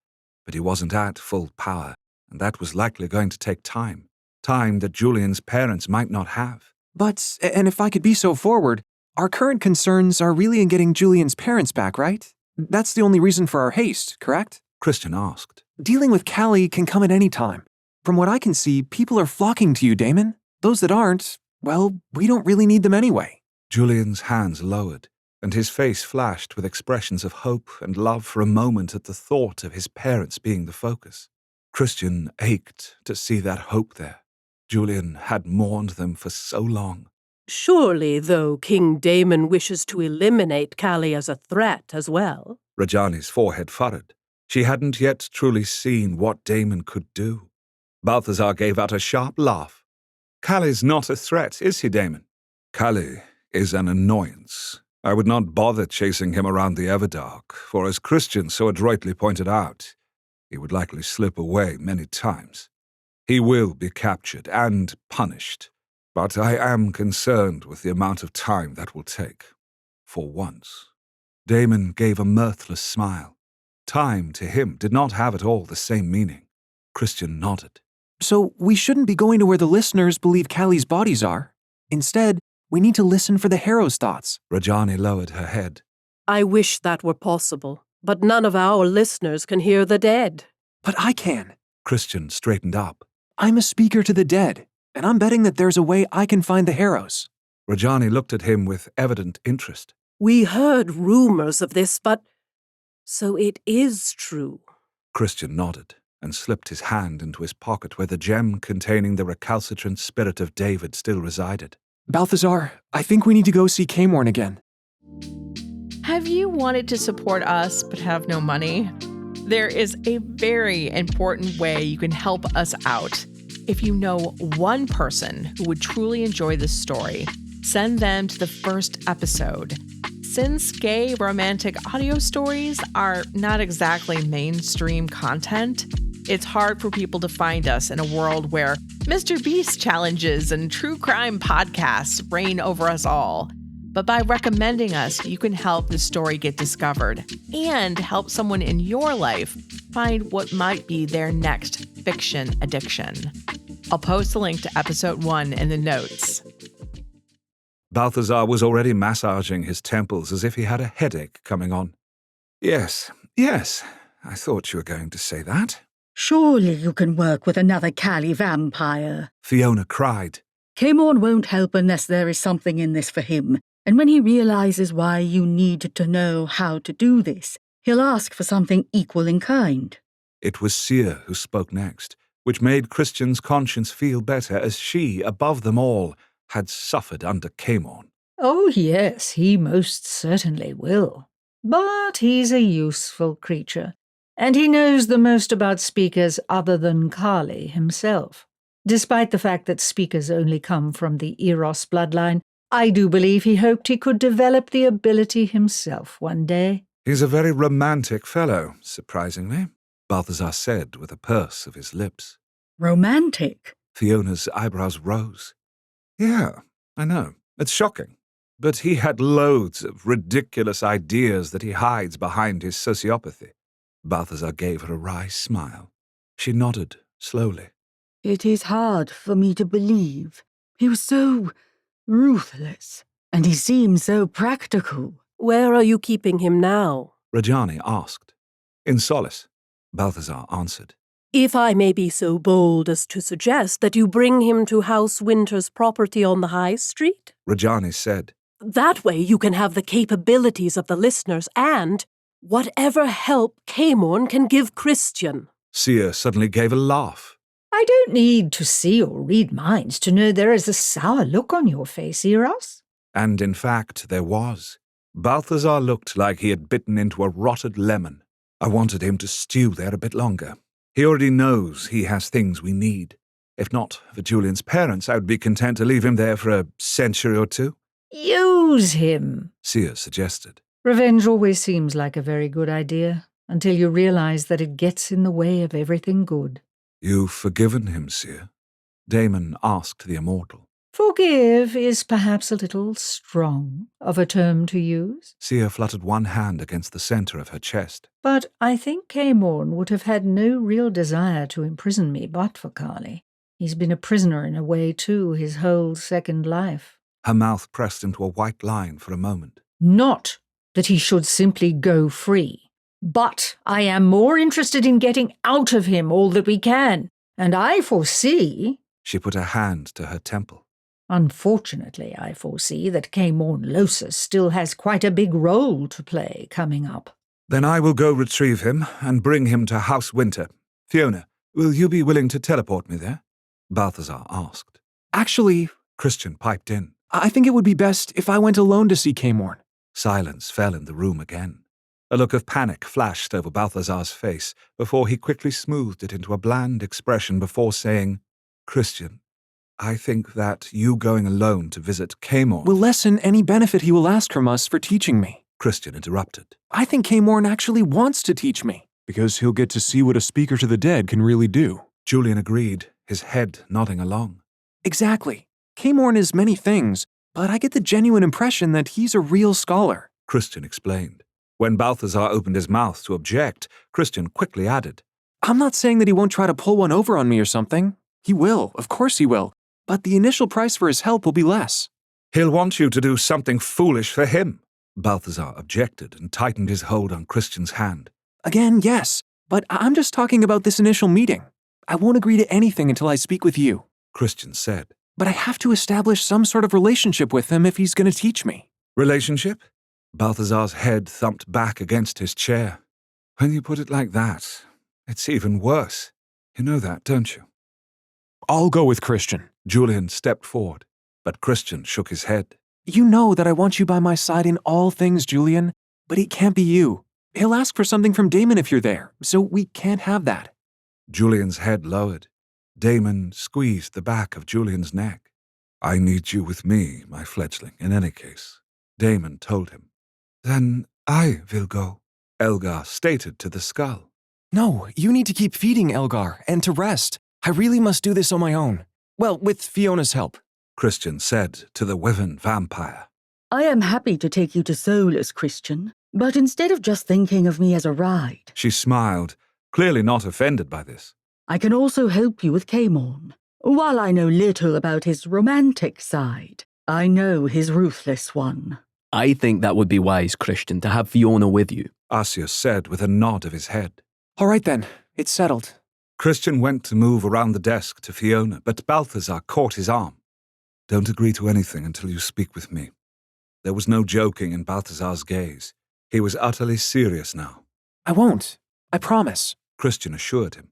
But he wasn't at full power, and that was likely going to take time. Time that Julian's parents might not have. But, and if I could be so forward, our current concerns are really in getting Julian's parents back, right? That's the only reason for our haste, correct? Christian asked. Dealing with Callie can come at any time. From what I can see, people are flocking to you, Damon. Those that aren't, well, we don't really need them anyway. Julian's hands lowered, and his face flashed with expressions of hope and love for a moment at the thought of his parents being the focus. Christian ached to see that hope there. Julian had mourned them for so long. Surely, though, King Damon wishes to eliminate Callie as a threat as well. Rajani's forehead furrowed. She hadn't yet truly seen what Damon could do. Balthazar gave out a sharp laugh. Callie's not a threat, is he, Damon? Callie is an annoyance. I would not bother chasing him around the Everdark, for as Christian so adroitly pointed out, he would likely slip away many times. He will be captured and punished, but I am concerned with the amount of time that will take. For once. Damon gave a mirthless smile. Time to him did not have at all the same meaning. Christian nodded. So we shouldn't be going to where the listeners believe Callie's bodies are. Instead, we need to listen for the Harrow's thoughts. Rajani lowered her head. I wish that were possible, but none of our listeners can hear the dead. But I can. Christian straightened up. I'm a speaker to the dead, and I'm betting that there's a way I can find the Harrows. Rajani looked at him with evident interest. We heard rumors of this, but... So it is true. Christian nodded and slipped his hand into his pocket where the gem containing the recalcitrant spirit of David still resided. Balthazar, I think we need to go see Caemorn again. Have you wanted to support us but have no money? There is a very important way you can help us out. If you know one person who would truly enjoy this story, send them to the first episode. Since gay romantic audio stories are not exactly mainstream content, it's hard for people to find us in a world where Mr. Beast challenges and true crime podcasts reign over us all. But by recommending us, you can help the story get discovered and help someone in your life find what might be their next fiction addiction. I'll post a link to episode 1 in the notes. Balthazar was already massaging his temples as if he had a headache coming on. Yes, I thought you were going to say that. Surely you can work with another Cali vampire. Fiona cried. Camorn won't help unless there is something in this for him, and when he realizes why you need to know how to do this, he'll ask for something equal in kind. It was Seer who spoke next, which made Christian's conscience feel better as she, above them all, had suffered under Camorn. Oh, yes, he most certainly will. But he's a useful creature, and he knows the most about speakers other than Kali himself. Despite the fact that speakers only come from the Eros bloodline, I do believe he hoped he could develop the ability himself one day. He's a very romantic fellow, surprisingly, Balthazar said with a purse of his lips. Romantic? Fiona's eyebrows rose. Yeah, I know. It's shocking. But he had loads of ridiculous ideas that he hides behind his sociopathy. Balthazar gave her a wry smile. She nodded slowly. It is hard for me to believe. He was so ruthless, and he seemed so practical. Where are you keeping him now? Rajani asked. In Solace, Balthazar answered. If I may be so bold as to suggest that you bring him to House Winter's property on the High Street? Rajani said. That way you can have the capabilities of the listeners and whatever help Camorn can give Christian. Seer suddenly gave a laugh. I don't need to see or read minds to know there is a sour look on your face, Eros. And in fact, there was. Balthazar looked like he had bitten into a rotted lemon. I wanted him to stew there a bit longer. He already knows he has things we need. If not for Julian's parents, I would be content to leave him there for a century or two. Use him, Seer suggested. Revenge always seems like a very good idea, until you realize that it gets in the way of everything good. You've forgiven him, Seer? Damon asked the immortal. Forgive is perhaps a little strong of a term to use. Seer fluttered one hand against the center of her chest. But I think Camorn would have had no real desire to imprison me but for Kali. He's been a prisoner in a way, too, his whole second life. Her mouth pressed into a white line for a moment. Not that he should simply go free, but I am more interested in getting out of him all that we can, and I foresee— She put her hand to her temple. Unfortunately, I foresee that Camorn Losus still has quite a big role to play coming up. Then I will go retrieve him and bring him to House Winter. Fiona, will you be willing to teleport me there? Balthazar asked. Actually, Christian piped in. I think it would be best if I went alone to see Camorn. Silence fell in the room again. A look of panic flashed over Balthazar's face before he quickly smoothed it into a bland expression before saying, Christian, I think that you going alone to visit Camorn will lessen any benefit he will ask from us for teaching me. Christian interrupted. I think Camorn actually wants to teach me, because he'll get to see what a speaker to the dead can really do. Julian agreed, his head nodding along. Exactly. Camorn is many things, but I get the genuine impression that he's a real scholar. Christian explained. When Balthazar opened his mouth to object, Christian quickly added. I'm not saying that he won't try to pull one over on me or something. He will, of course he will. But the initial price for his help will be less. He'll want you to do something foolish for him. Balthazar objected and tightened his hold on Christian's hand. Again, yes, but I'm just talking about this initial meeting. I won't agree to anything until I speak with you. Christian said. But I have to establish some sort of relationship with him if he's going to teach me. Relationship? Balthazar's head thumped back against his chair. When you put it like that, it's even worse. You know that, don't you? I'll go with Christian. Julian stepped forward, but Christian shook his head. You know that I want you by my side in all things, Julian, but it can't be you. He'll ask for something from Damon if you're there, so we can't have that. Julian's head lowered. Damon squeezed the back of Julian's neck. I need you with me, my fledgling, in any case, Damon told him. Then I will go, Elgar stated to the skull. No, you need to keep feeding Elgar, and to rest. I really must do this on my own. Well, with Fiona's help, Christian said to the Wyvern vampire. I am happy to take you to Solus, Christian, but instead of just thinking of me as a ride, She smiled, clearly not offended by this. I can also help you with Camorn. While I know little about his romantic side, I know his ruthless one. I think that would be wise, Christian, to have Fiona with you. Asius said with a nod of his head. All right then, it's settled. Christian went to move around the desk to Fiona, but Balthazar caught his arm. Don't agree to anything until you speak with me. There was no joking in Balthazar's gaze. He was utterly serious now. I won't. I promise. Christian assured him.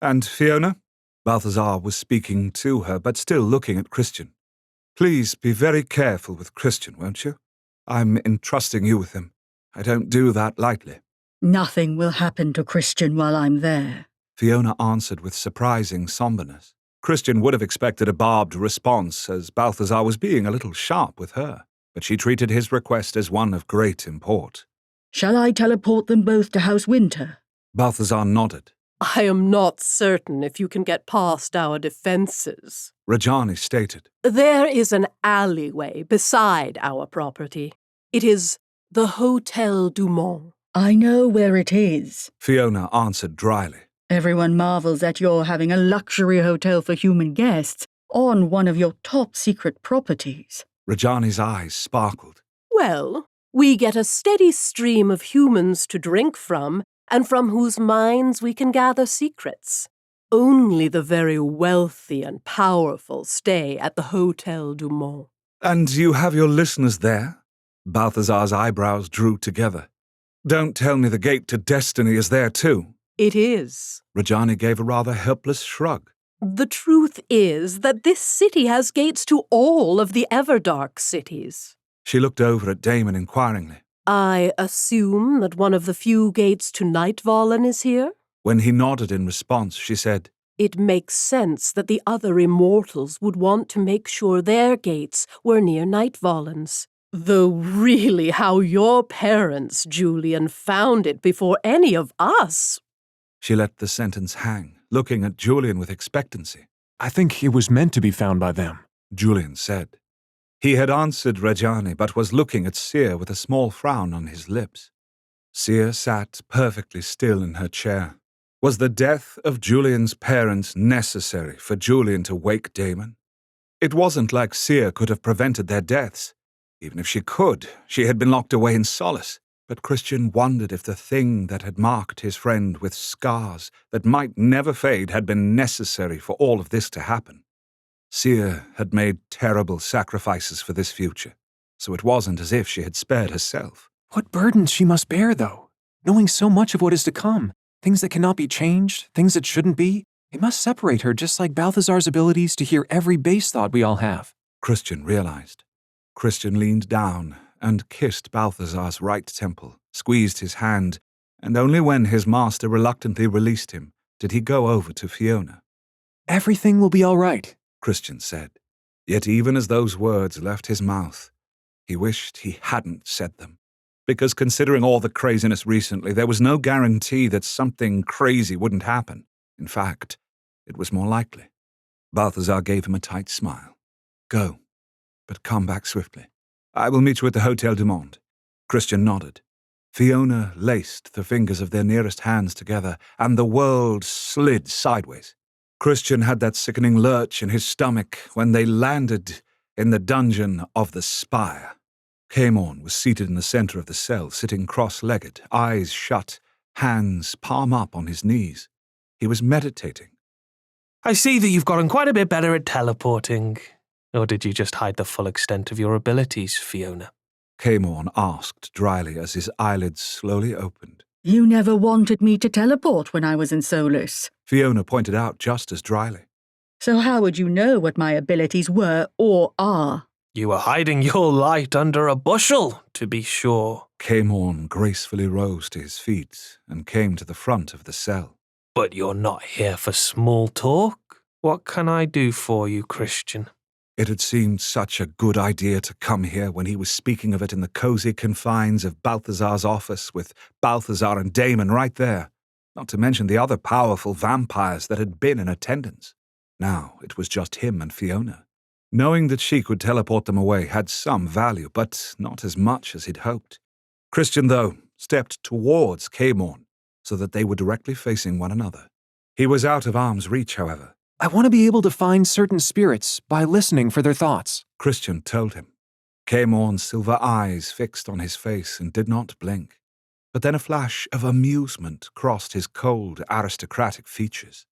And Fiona? Balthazar was speaking to her, but still looking at Christian. Please be very careful with Christian, won't you? I'm entrusting you with him. I don't do that lightly. Nothing will happen to Christian while I'm there. Fiona answered with surprising somberness. Christian would have expected a barbed response, as Balthazar was being a little sharp with her, but she treated his request as one of great import. Shall I teleport them both to House Winter? Balthazar nodded. I am not certain if you can get past our defenses. Rajani stated. There is an alleyway beside our property. It is the Hotel du Mont. I know where it is. Fiona answered dryly. Everyone marvels at your having a luxury hotel for human guests on one of your top-secret properties. Rajani's eyes sparkled. Well, we get a steady stream of humans to drink from, and from whose minds we can gather secrets. Only the very wealthy and powerful stay at the Hotel du Mont. And you have your listeners there? Balthazar's eyebrows drew together. Don't tell me the gate to destiny is there too. It is. Rajani gave a rather helpless shrug. The truth is that this city has gates to all of the Everdark cities. She looked over at Damon inquiringly. I assume that one of the few gates to Nightvallen is here? When he nodded in response, she said, It makes sense that the other immortals would want to make sure their gates were near Nightvallen's. Though really how your parents, Julian, found it before any of us. She let the sentence hang, looking at Julian with expectancy. I think it was meant to be found by them, Julian said. He had answered Rajani, but was looking at Seer with a small frown on his lips. Seer sat perfectly still in her chair. Was the death of Julian's parents necessary for Julian to wake Damon? It wasn't like Seer could have prevented their deaths. Even if she could, she had been locked away in solace. But Christian wondered if the thing that had marked his friend with scars that might never fade had been necessary for all of this to happen. Seer had made terrible sacrifices for this future, so it wasn't as if she had spared herself. What burdens she must bear, though, knowing so much of what is to come, things that cannot be changed, things that shouldn't be. It must separate her just like Balthazar's abilities to hear every base thought we all have. Christian realized. Christian leaned down and kissed Balthazar's right temple, squeezed his hand, and only when his master reluctantly released him did he go over to Fiona. Everything will be all right, Christian said. Yet even as those words left his mouth, he wished he hadn't said them. Because considering all the craziness recently, there was no guarantee that something crazy wouldn't happen. In fact, it was more likely. Balthazar gave him a tight smile. Go, but come back swiftly. I will meet you at the Hotel du Monde. Christian nodded. Fiona laced the fingers of their nearest hands together, and the world slid sideways. Christian had that sickening lurch in his stomach when they landed in the dungeon of the Spire. Caemorn was seated in the center of the cell, sitting cross-legged, eyes shut, hands palm up on his knees. He was meditating. I see that you've gotten quite a bit better at teleporting. Or did you just hide the full extent of your abilities, Fiona? Caemorn asked dryly as his eyelids slowly opened. You never wanted me to teleport when I was in Solus. Fiona pointed out just as dryly. So how would you know what my abilities were or are? You were hiding your light under a bushel, to be sure. Caemorn gracefully rose to his feet and came to the front of the cell. But you're not here for small talk. What can I do for you, Christian? It had seemed such a good idea to come here when he was speaking of it in the cozy confines of Balthazar's office with Balthazar and Damon right there, not to mention the other powerful vampires that had been in attendance. Now it was just him and Fiona. Knowing that she could teleport them away had some value, but not as much as he'd hoped. Christian, though, stepped towards Caemorn so that they were directly facing one another. He was out of arm's reach, however. I want to be able to find certain spirits by listening for their thoughts. Christian told him. Caemorn's silver eyes fixed on his face and did not blink. But then a flash of amusement crossed his cold, aristocratic features.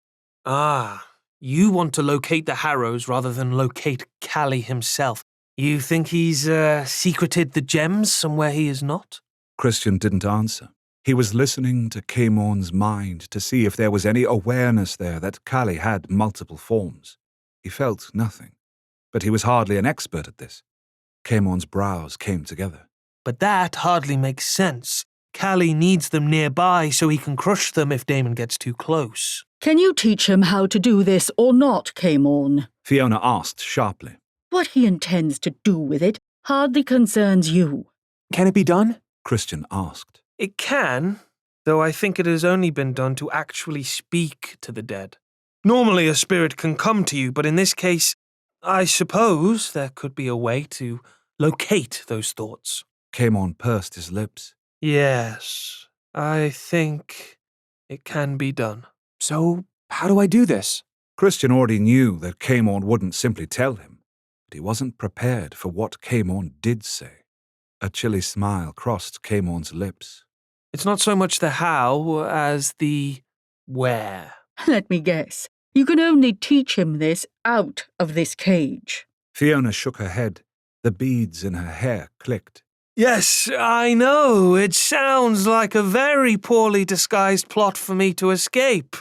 Ah, you want to locate the Harrows rather than locate Callie himself. You think he's secreted the gems somewhere he is not? Christian didn't answer. He was listening to Caemorn's mind to see if there was any awareness there that Callie had multiple forms. He felt nothing, but he was hardly an expert at this. Caemorn's brows came together. But that hardly makes sense. Callie needs them nearby so he can crush them if Damon gets too close. Can you teach him how to do this or not, Caemorn? Fiona asked sharply. What he intends to do with it hardly concerns you. Can it be done? Christian asked. It can, though I think it has only been done to actually speak to the dead. Normally a spirit can come to you, but in this case, I suppose there could be a way to locate those thoughts. Caemorn pursed his lips. Yes, I think it can be done. So, how do I do this? Christian already knew that Caemorn wouldn't simply tell him, but he wasn't prepared for what Caemorn did say. A chilly smile crossed Caemorn's lips. It's not so much the how as the where. Let me guess. You can only teach him this out of this cage. Fiona shook her head. The beads in her hair clicked. Yes, I know. It sounds like a very poorly disguised plot for me to escape.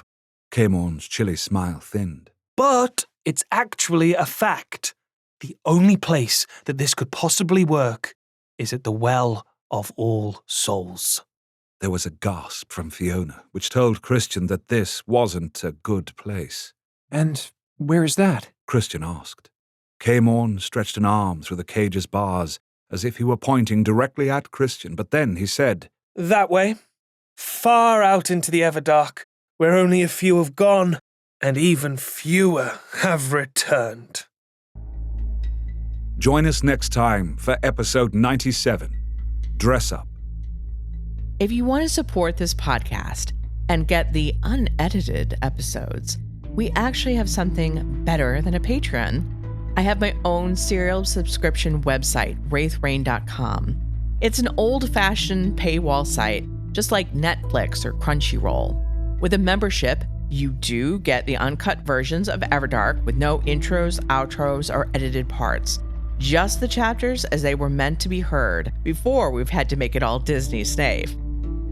Caemorn's chilly smile thinned. But it's actually a fact. The only place that this could possibly work is at the Well of All Souls. There was a gasp from Fiona, which told Christian that this wasn't a good place. And where is that? Christian asked. Caemorn stretched an arm through the cage's bars, as if he were pointing directly at Christian, but then he said, That way. Far out into the Everdark, where only a few have gone, and even fewer have returned. Join us next time for episode 97, Dress Up. If you want to support this podcast and get the unedited episodes, we actually have something better than a Patreon. I have my own serial subscription website, wraithrain.com. It's an old-fashioned paywall site, just like Netflix or Crunchyroll. With a membership, you do get the uncut versions of Everdark with no intros, outros, or edited parts. Just the chapters as they were meant to be heard before we've had to make it all Disney safe.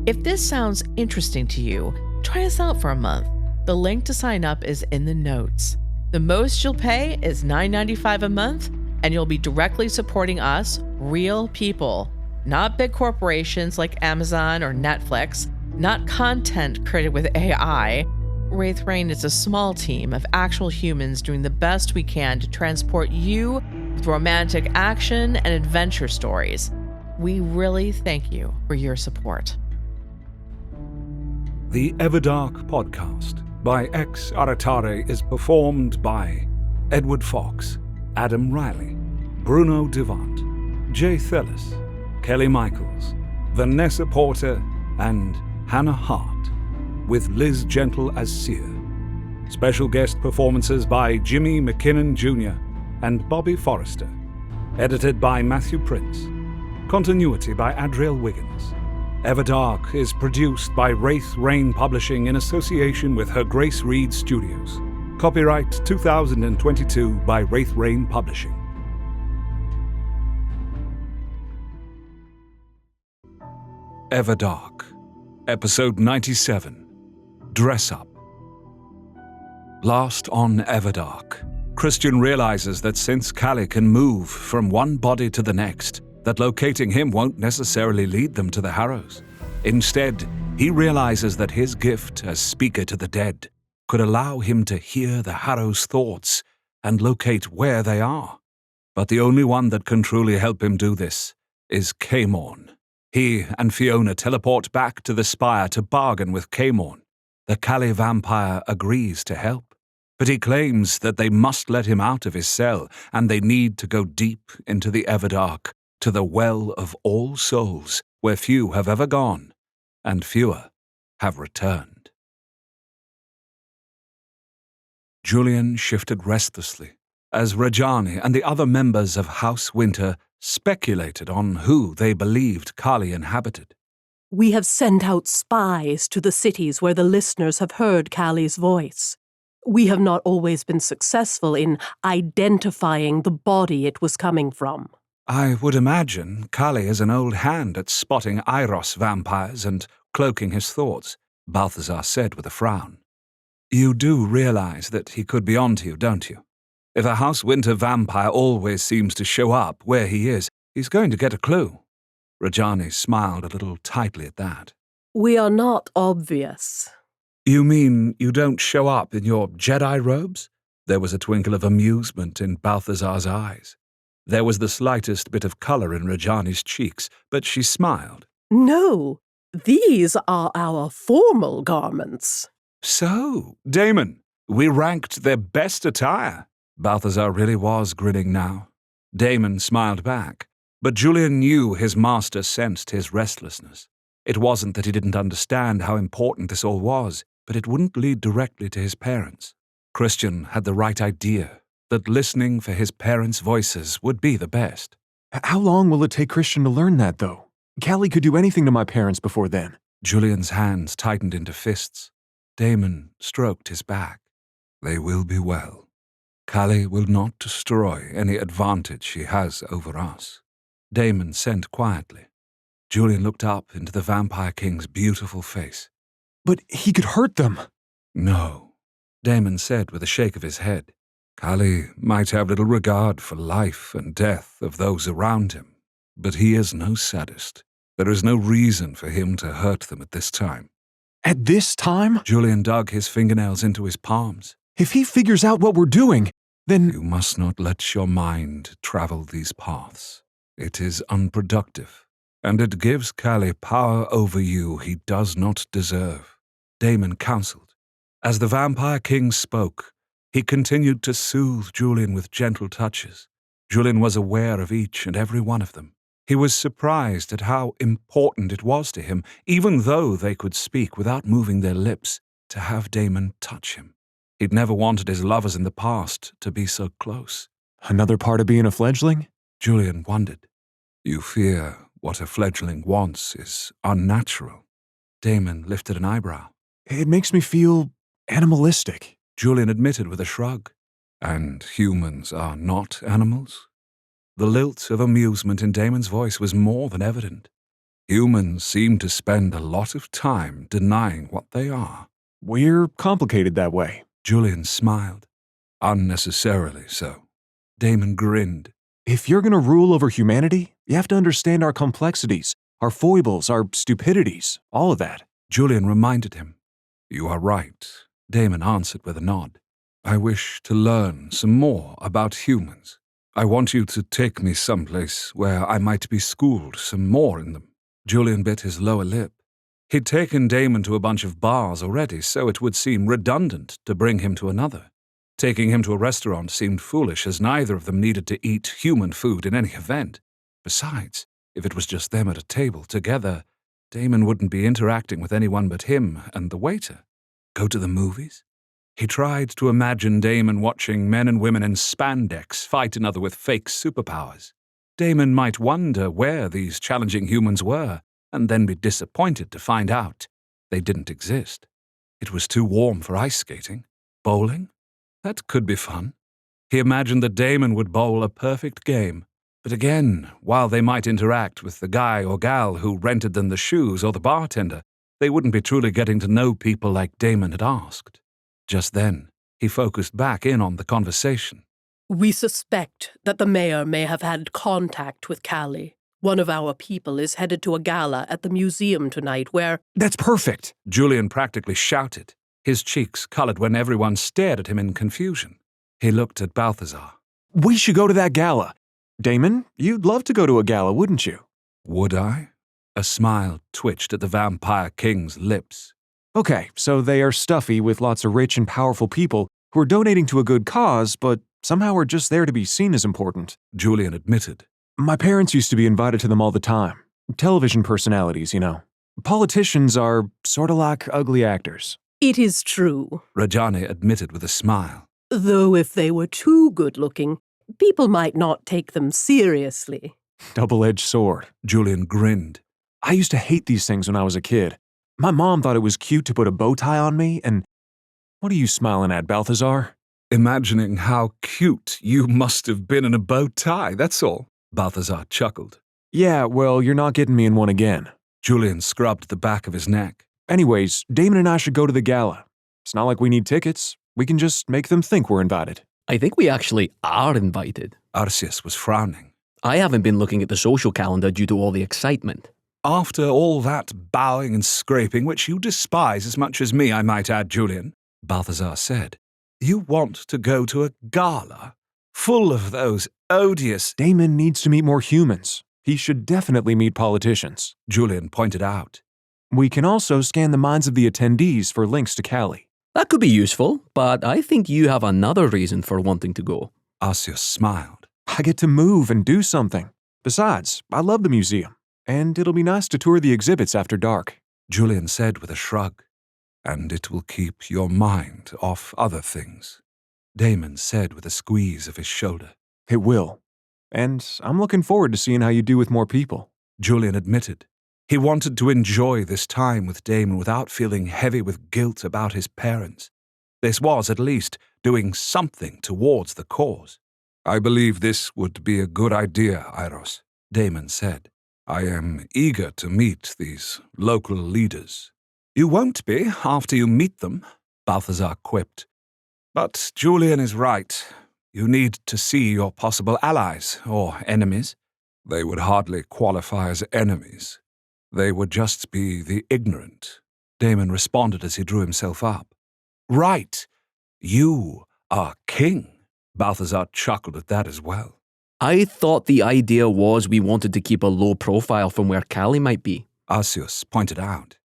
If this sounds interesting to you, try us out for a month. The link to sign up is in the notes. The most you'll pay is $9.95 a month, and you'll be directly supporting us, real people, not big corporations like Amazon or Netflix, not content created with AI. Wraith Rain is a small team of actual humans doing the best we can to transport you with romantic action and adventure stories. We really thank you for your support. The Everdark Podcast by Ex Aratare is performed by Edward Fox, Adam Riley, Bruno Devant, Jay Thillis, Kelly Michaels, Vanessa Porter, and Hannah Hart, with Liz Gentle as Seer. Special guest performances by Jimmy McKinnon Jr. and Bobby Forrester. Edited by Matthew Prince. Continuity by Adriel Wiggins. Everdark is produced by Wraith Rain Publishing in association with Her Grace Reed Studios. Copyright 2022 by Wraith Rain Publishing. Everdark, Episode 97, Dress Up. Last on Everdark, Christian realizes that since Callie can move from one body to the next, that locating him won't necessarily lead them to the Harrows. Instead, he realizes that his gift as speaker to the dead could allow him to hear the Harrows' thoughts and locate where they are. But the only one that can truly help him do this is Caemorn. He and Fiona teleport back to the spire to bargain with Caemorn. The Callie vampire agrees to help, but he claims that they must let him out of his cell and they need to go deep into the Everdark, to the Well of All Souls, where few have ever gone, and fewer have returned. Julian shifted restlessly as Rajani and the other members of House Winter speculated on who they believed Kali inhabited. We have sent out spies to the cities where the listeners have heard Kali's voice. We have not always been successful in identifying the body it was coming from. I would imagine Kali is an old hand at spotting Iros vampires and cloaking his thoughts, Balthazar said with a frown. You do realize that he could be onto you, don't you? If a House Winter vampire always seems to show up where he is, he's going to get a clue. Rajani smiled a little tightly at that. We are not obvious. You mean you don't show up in your Jedi robes? There was a twinkle of amusement in Balthazar's eyes. There was the slightest bit of color in Rajani's cheeks, but she smiled. No, these are our formal garments. So, Damon, we ranked their best attire. Balthazar really was grinning now. Damon smiled back, but Julian knew his master sensed his restlessness. It wasn't that he didn't understand how important this all was, but it wouldn't lead directly to his parents. Christian had the right idea, that listening for his parents' voices would be the best. How long will it take Christian to learn that, though? Callie could do anything to my parents before then. Julian's hands tightened into fists. Damon stroked his back. They will be well. Callie will not destroy any advantage she has over us. Damon said quietly. Julian looked up into the Vampire King's beautiful face. But he could hurt them. No, Damon said with a shake of his head. Callie might have little regard for life and death of those around him, but he is no sadist. There is no reason for him to hurt them at this time. At this time? Julian dug his fingernails into his palms. If he figures out what we're doing, then... You must not let your mind travel these paths. It is unproductive, and it gives Callie power over you he does not deserve. Damon counseled. As the Vampire King spoke, he continued to soothe Julian with gentle touches. Julian was aware of each and every one of them. He was surprised at how important it was to him, even though they could speak without moving their lips, to have Damon touch him. He'd never wanted his lovers in the past to be so close. Another part of being a fledgling? Julian wondered. You fear what a fledgling wants is unnatural. Damon lifted an eyebrow. It makes me feel animalistic. Julian admitted with a shrug. And humans are not animals? The lilt of amusement in Damon's voice was more than evident. Humans seem to spend a lot of time denying what they are. We're complicated that way. Julian smiled. Unnecessarily so. Damon grinned. If you're going to rule over humanity, you have to understand our complexities, our foibles, our stupidities, all of that. Julian reminded him. You are right, Damon answered with a nod. I wish to learn some more about humans. I want you to take me someplace where I might be schooled some more in them. Julian bit his lower lip. He'd taken Damon to a bunch of bars already, so it would seem redundant to bring him to another. Taking him to a restaurant seemed foolish, as neither of them needed to eat human food in any event. Besides, if it was just them at a table together, Damon wouldn't be interacting with anyone but him and the waiter. Go to the movies? He tried to imagine Damon watching men and women in spandex fight another with fake superpowers. Damon might wonder where these challenging humans were, and then be disappointed to find out they didn't exist. It was too warm for ice skating. Bowling? That could be fun. He imagined that Damon would bowl a perfect game. But again, while they might interact with the guy or gal who rented them the shoes or the bartender, they wouldn't be truly getting to know people like Damon had asked. Just then, he focused back in on the conversation. We suspect that the mayor may have had contact with Callie. One of our people is headed to a gala at the museum tonight where— That's perfect! Julian practically shouted. His cheeks colored when everyone stared at him in confusion. He looked at Balthazar. We should go to that gala. Damon, you'd love to go to a gala, wouldn't you? Would I? A smile twitched at the Vampire King's lips. Okay, so they are stuffy with lots of rich and powerful people who are donating to a good cause, but somehow are just there to be seen as important. Julian admitted. My parents used to be invited to them all the time. Television personalities, you know. Politicians are sort of like ugly actors. It is true, Rajani admitted with a smile. Though if they were too good-looking, people might not take them seriously. Double-edged sword. Julian grinned. I used to hate these things when I was a kid. My mom thought it was cute to put a bow tie on me, and what are you smiling at, Balthazar? Imagining how cute you must have been in a bow tie, that's all. Balthazar chuckled. Yeah, well, you're not getting me in one again. Julian scrubbed the back of his neck. Anyways, Damon and I should go to the gala. It's not like we need tickets. We can just make them think we're invited. I think we actually are invited. Arceus was frowning. I haven't been looking at the social calendar due to all the excitement. After all that bowing and scraping, which you despise as much as me, I might add, Julian, Balthazar said, you want to go to a gala full of those odious... Damon needs to meet more humans. He should definitely meet politicians. Julian pointed out. We can also scan the minds of the attendees for links to Cali. That could be useful, but I think you have another reason for wanting to go. Arceus smiled. I get to move and do something. Besides, I love the museum, and it'll be nice to tour the exhibits after dark. Julian said with a shrug. And it will keep your mind off other things, Damon said with a squeeze of his shoulder. It will. And I'm looking forward to seeing how you do with more people. Julian admitted. He wanted to enjoy this time with Damon without feeling heavy with guilt about his parents. This was, at least, doing something towards the cause. I believe this would be a good idea, Iros, Damon said. I am eager to meet these local leaders. You won't be after you meet them, Balthazar quipped. But Julian is right. You need to see your possible allies, or enemies. They would hardly qualify as enemies. They would just be the ignorant, Damon responded as he drew himself up. Right. You are king. Balthazar chuckled at that as well. I thought the idea was we wanted to keep a low profile from where Cali might be. Arceus pointed out.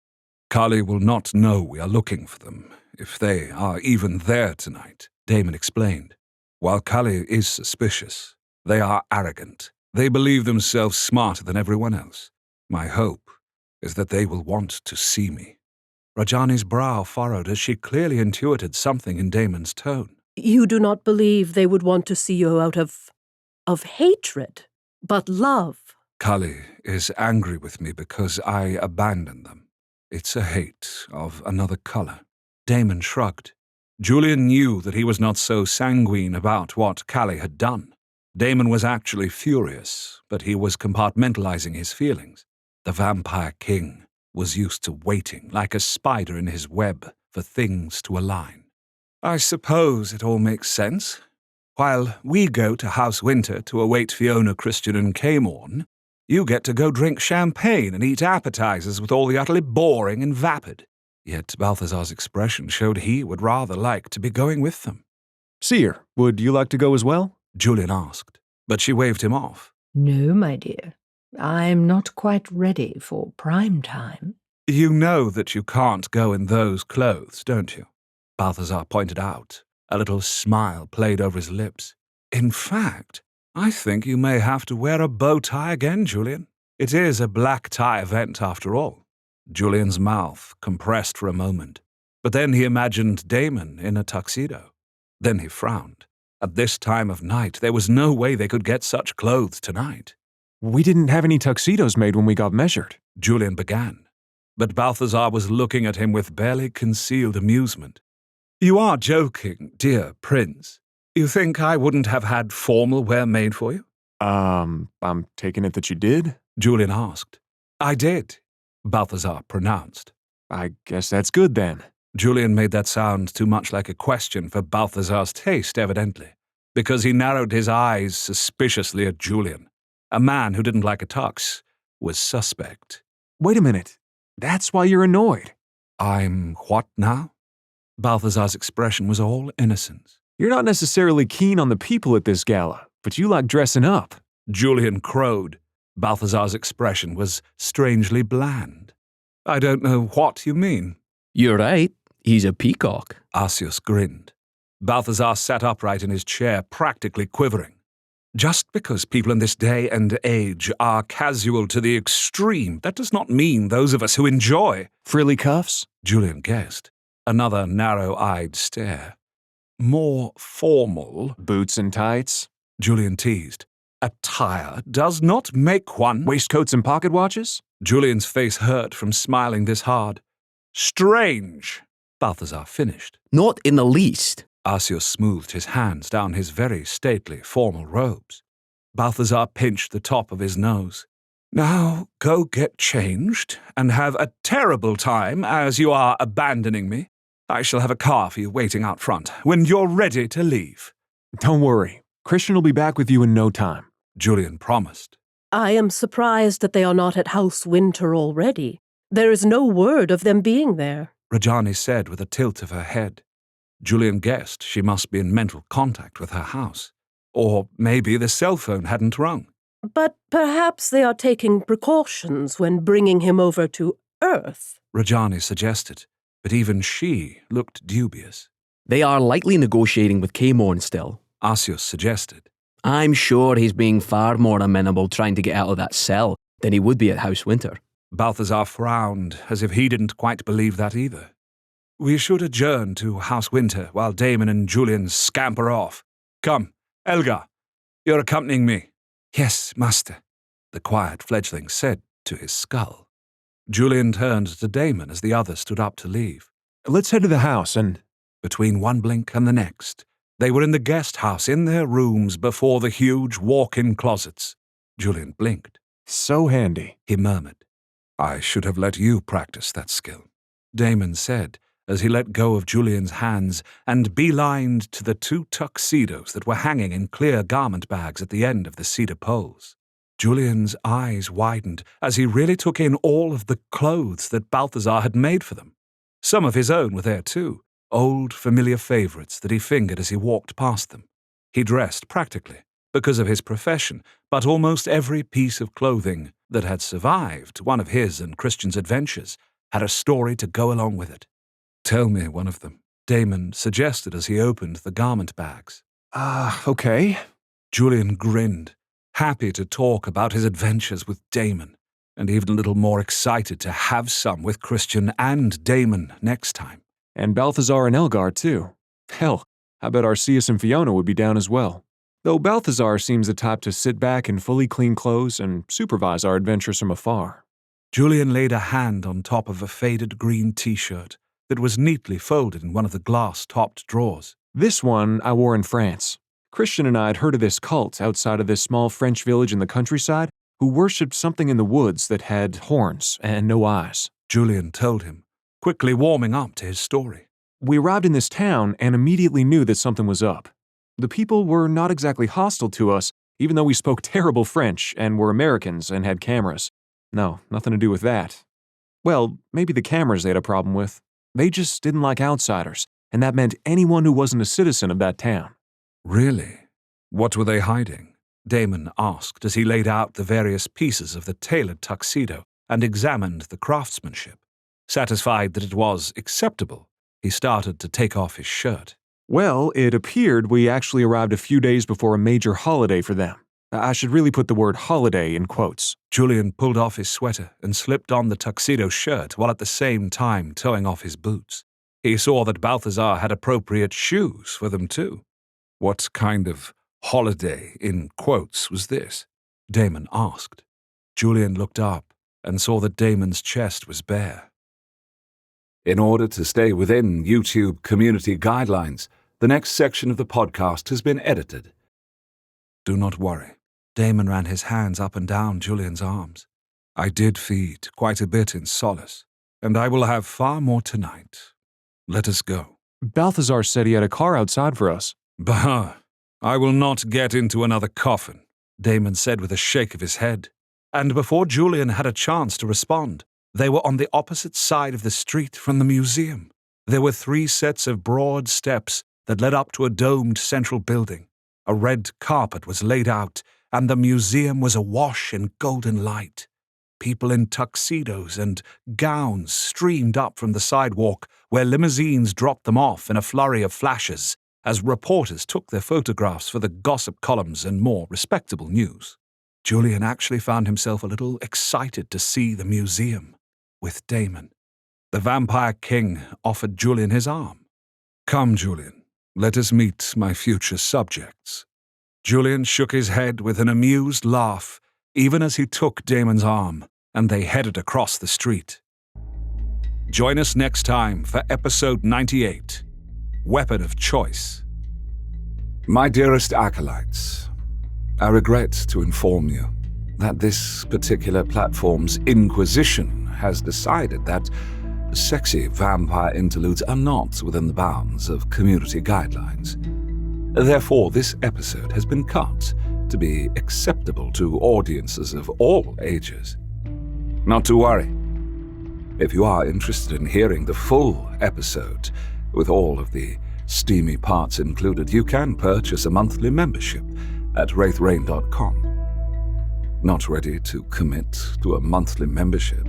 Kali will not know we are looking for them, if they are even there tonight, Damon explained. While Kali is suspicious, they are arrogant. They believe themselves smarter than everyone else. My hope is that they will want to see me. Rajani's brow furrowed as she clearly intuited something in Damon's tone. You do not believe they would want to see you out of hatred, but love. Kali is angry with me because I abandoned them. It's a hate of another color. Damon shrugged. Julian knew that he was not so sanguine about what Kali had done. Damon was actually furious, but he was compartmentalizing his feelings. The Vampire King was used to waiting like a spider in his web for things to align. I suppose it all makes sense. While we go to House Winter to await Fiona, Christian, and Caemorn, you get to go drink champagne and eat appetizers with all the utterly boring and vapid. Yet Balthazar's expression showed he would rather like to be going with them. Seer, would you like to go as well? Julian asked, but she waved him off. No, my dear. I'm not quite ready for prime time. You know that you can't go in those clothes, don't you? Balthazar pointed out. A little smile played over his lips. In fact, I think you may have to wear a bow tie again, Julian. It is a black tie event after all. Julian's mouth compressed for a moment, but then he imagined Damon in a tuxedo. Then he frowned. At this time of night, there was no way they could get such clothes tonight. We didn't have any tuxedos made when we got measured, Julian began, but Balthazar was looking at him with barely concealed amusement. You are joking, dear prince. You think I wouldn't have had formal wear made for you? I'm taking it that you did? Julian asked. I did, Balthazar pronounced. I guess that's good then. Julian made that sound too much like a question for Balthazar's taste, evidently, because he narrowed his eyes suspiciously at Julian. A man who didn't like a tux was suspect. Wait a minute. That's why you're annoyed. I'm what now? Balthazar's expression was all innocence. You're not necessarily keen on the people at this gala, but you like dressing up. Julian crowed. Balthazar's expression was strangely bland. I don't know what you mean. You're right. He's a peacock. Arceus grinned. Balthazar sat upright in his chair, practically quivering. Just because people in this day and age are casual to the extreme, that does not mean those of us who enjoy. Frilly cuffs? Julian guessed. Another narrow-eyed stare. more formal. Boots and tights? Julian teased. Attire does not make one. Waistcoats and pocket watches? Julian's face hurt from smiling this hard. Strange, Balthazar finished. Not in the least. Arceus smoothed his hands down his very stately, formal robes. Balthazar pinched the top of his nose. Now go get changed and have a terrible time as you are abandoning me. I shall have a car for you waiting out front when you're ready to leave. Don't worry. Christian will be back with you in no time, Julian promised. I am surprised that they are not at House Winter already. There is no word of them being there, Rajani said with a tilt of her head. Julian guessed she must be in mental contact with her house. Or maybe the cell phone hadn't rung. But perhaps they are taking precautions when bringing him over to Earth, Rajani suggested, but even she looked dubious. They are likely negotiating with K-Morn still. Arceus suggested. I'm sure he's being far more amenable trying to get out of that cell than he would be at House Winter. Balthazar frowned, as if he didn't quite believe that either. We should adjourn to House Winter while Damon and Julian scamper off. Come, Elgar, you're accompanying me. Yes, master, the quiet fledgling said to his skull. Julian turned to Damon as the others stood up to leave. Let's head to the house and... Between one blink and the next, they were in the guest house in their rooms before the huge walk-in closets. Julian blinked. So handy, he murmured. I should have let you practice that skill, Damon said, as he let go of Julian's hands and beelined to the 2 tuxedos that were hanging in clear garment bags at the end of the cedar poles. Julian's eyes widened as he really took in all of the clothes that Balthazar had made for them. Some of his own were there too, old familiar favorites that he fingered as he walked past them. He dressed practically, because of his profession, but almost every piece of clothing that had survived one of his and Christian's adventures had a story to go along with it. Tell me one of them, Damon suggested as he opened the garment bags. Okay. Julian grinned, happy to talk about his adventures with Damon, and even a little more excited to have some with Christian and Damon next time. And Balthazar and Elgar, too. Hell, I bet Arceus and Fiona would be down as well. Though Balthazar seems the type to sit back in fully clean clothes and supervise our adventures from afar. Julian laid a hand on top of a faded green t-shirt that was neatly folded in one of the glass-topped drawers. This one I wore in France. Christian and I had heard of this cult outside of this small French village in the countryside who worshipped something in the woods that had horns and no eyes. Julian told him, quickly warming up to his story. We arrived in this town and immediately knew that something was up. The people were not exactly hostile to us, even though we spoke terrible French and were Americans and had cameras. No, nothing to do with that. Well, maybe the cameras they had a problem with. They just didn't like outsiders, and that meant anyone who wasn't a citizen of that town. Really? What were they hiding? Damon asked as he laid out the various pieces of the tailored tuxedo and examined the craftsmanship. Satisfied that it was acceptable, he started to take off his shirt. Well, it appeared we actually arrived a few days before a major holiday for them. I should really put the word holiday in quotes. Julian pulled off his sweater and slipped on the tuxedo shirt while at the same time toeing off his boots. He saw that Balthazar had appropriate shoes for them too. What kind of holiday in quotes was this? Damon asked. Julian looked up and saw that Damon's chest was bare. In order to stay within YouTube community guidelines, the next section of the podcast has been edited. Do not worry. Damon ran his hands up and down Julian's arms. I did feed quite a bit in solace, and I will have far more tonight. Let us go. Balthazar said he had a car outside for us. Bah! I will not get into another coffin, Damon said with a shake of his head. And before Julian had a chance to respond, they were on the opposite side of the street from the museum. There were 3 sets of broad steps that led up to a domed central building. A red carpet was laid out, and the museum was awash in golden light. People in tuxedos and gowns streamed up from the sidewalk, where limousines dropped them off in a flurry of flashes, as reporters took their photographs for the gossip columns and more respectable news. Julian actually found himself a little excited to see the museum with Damon. The Vampire King offered Julian his arm. Come, Julian, let us meet my future subjects." Julian shook his head with an amused laugh, even as he took Damon's arm, and they headed across the street. Join us next time for episode 98, Weapon of Choice. My dearest acolytes, I regret to inform you that this particular platform's Inquisition has decided that sexy vampire interludes are not within the bounds of community guidelines. Therefore, this episode has been cut to be acceptable to audiences of all ages. Not to worry. If you are interested in hearing the full episode, with all of the steamy parts included, you can purchase a monthly membership at wraithrain.com. Not ready to commit to a monthly membership?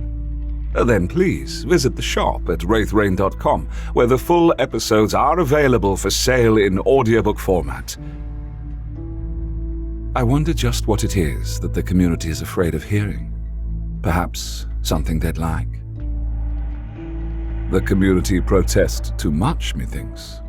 Then please visit the shop at wraithrain.com, where the full episodes are available for sale in audiobook format. I wonder just what it is that the community is afraid of hearing. Perhaps something they'd like. The community protest too much, methinks.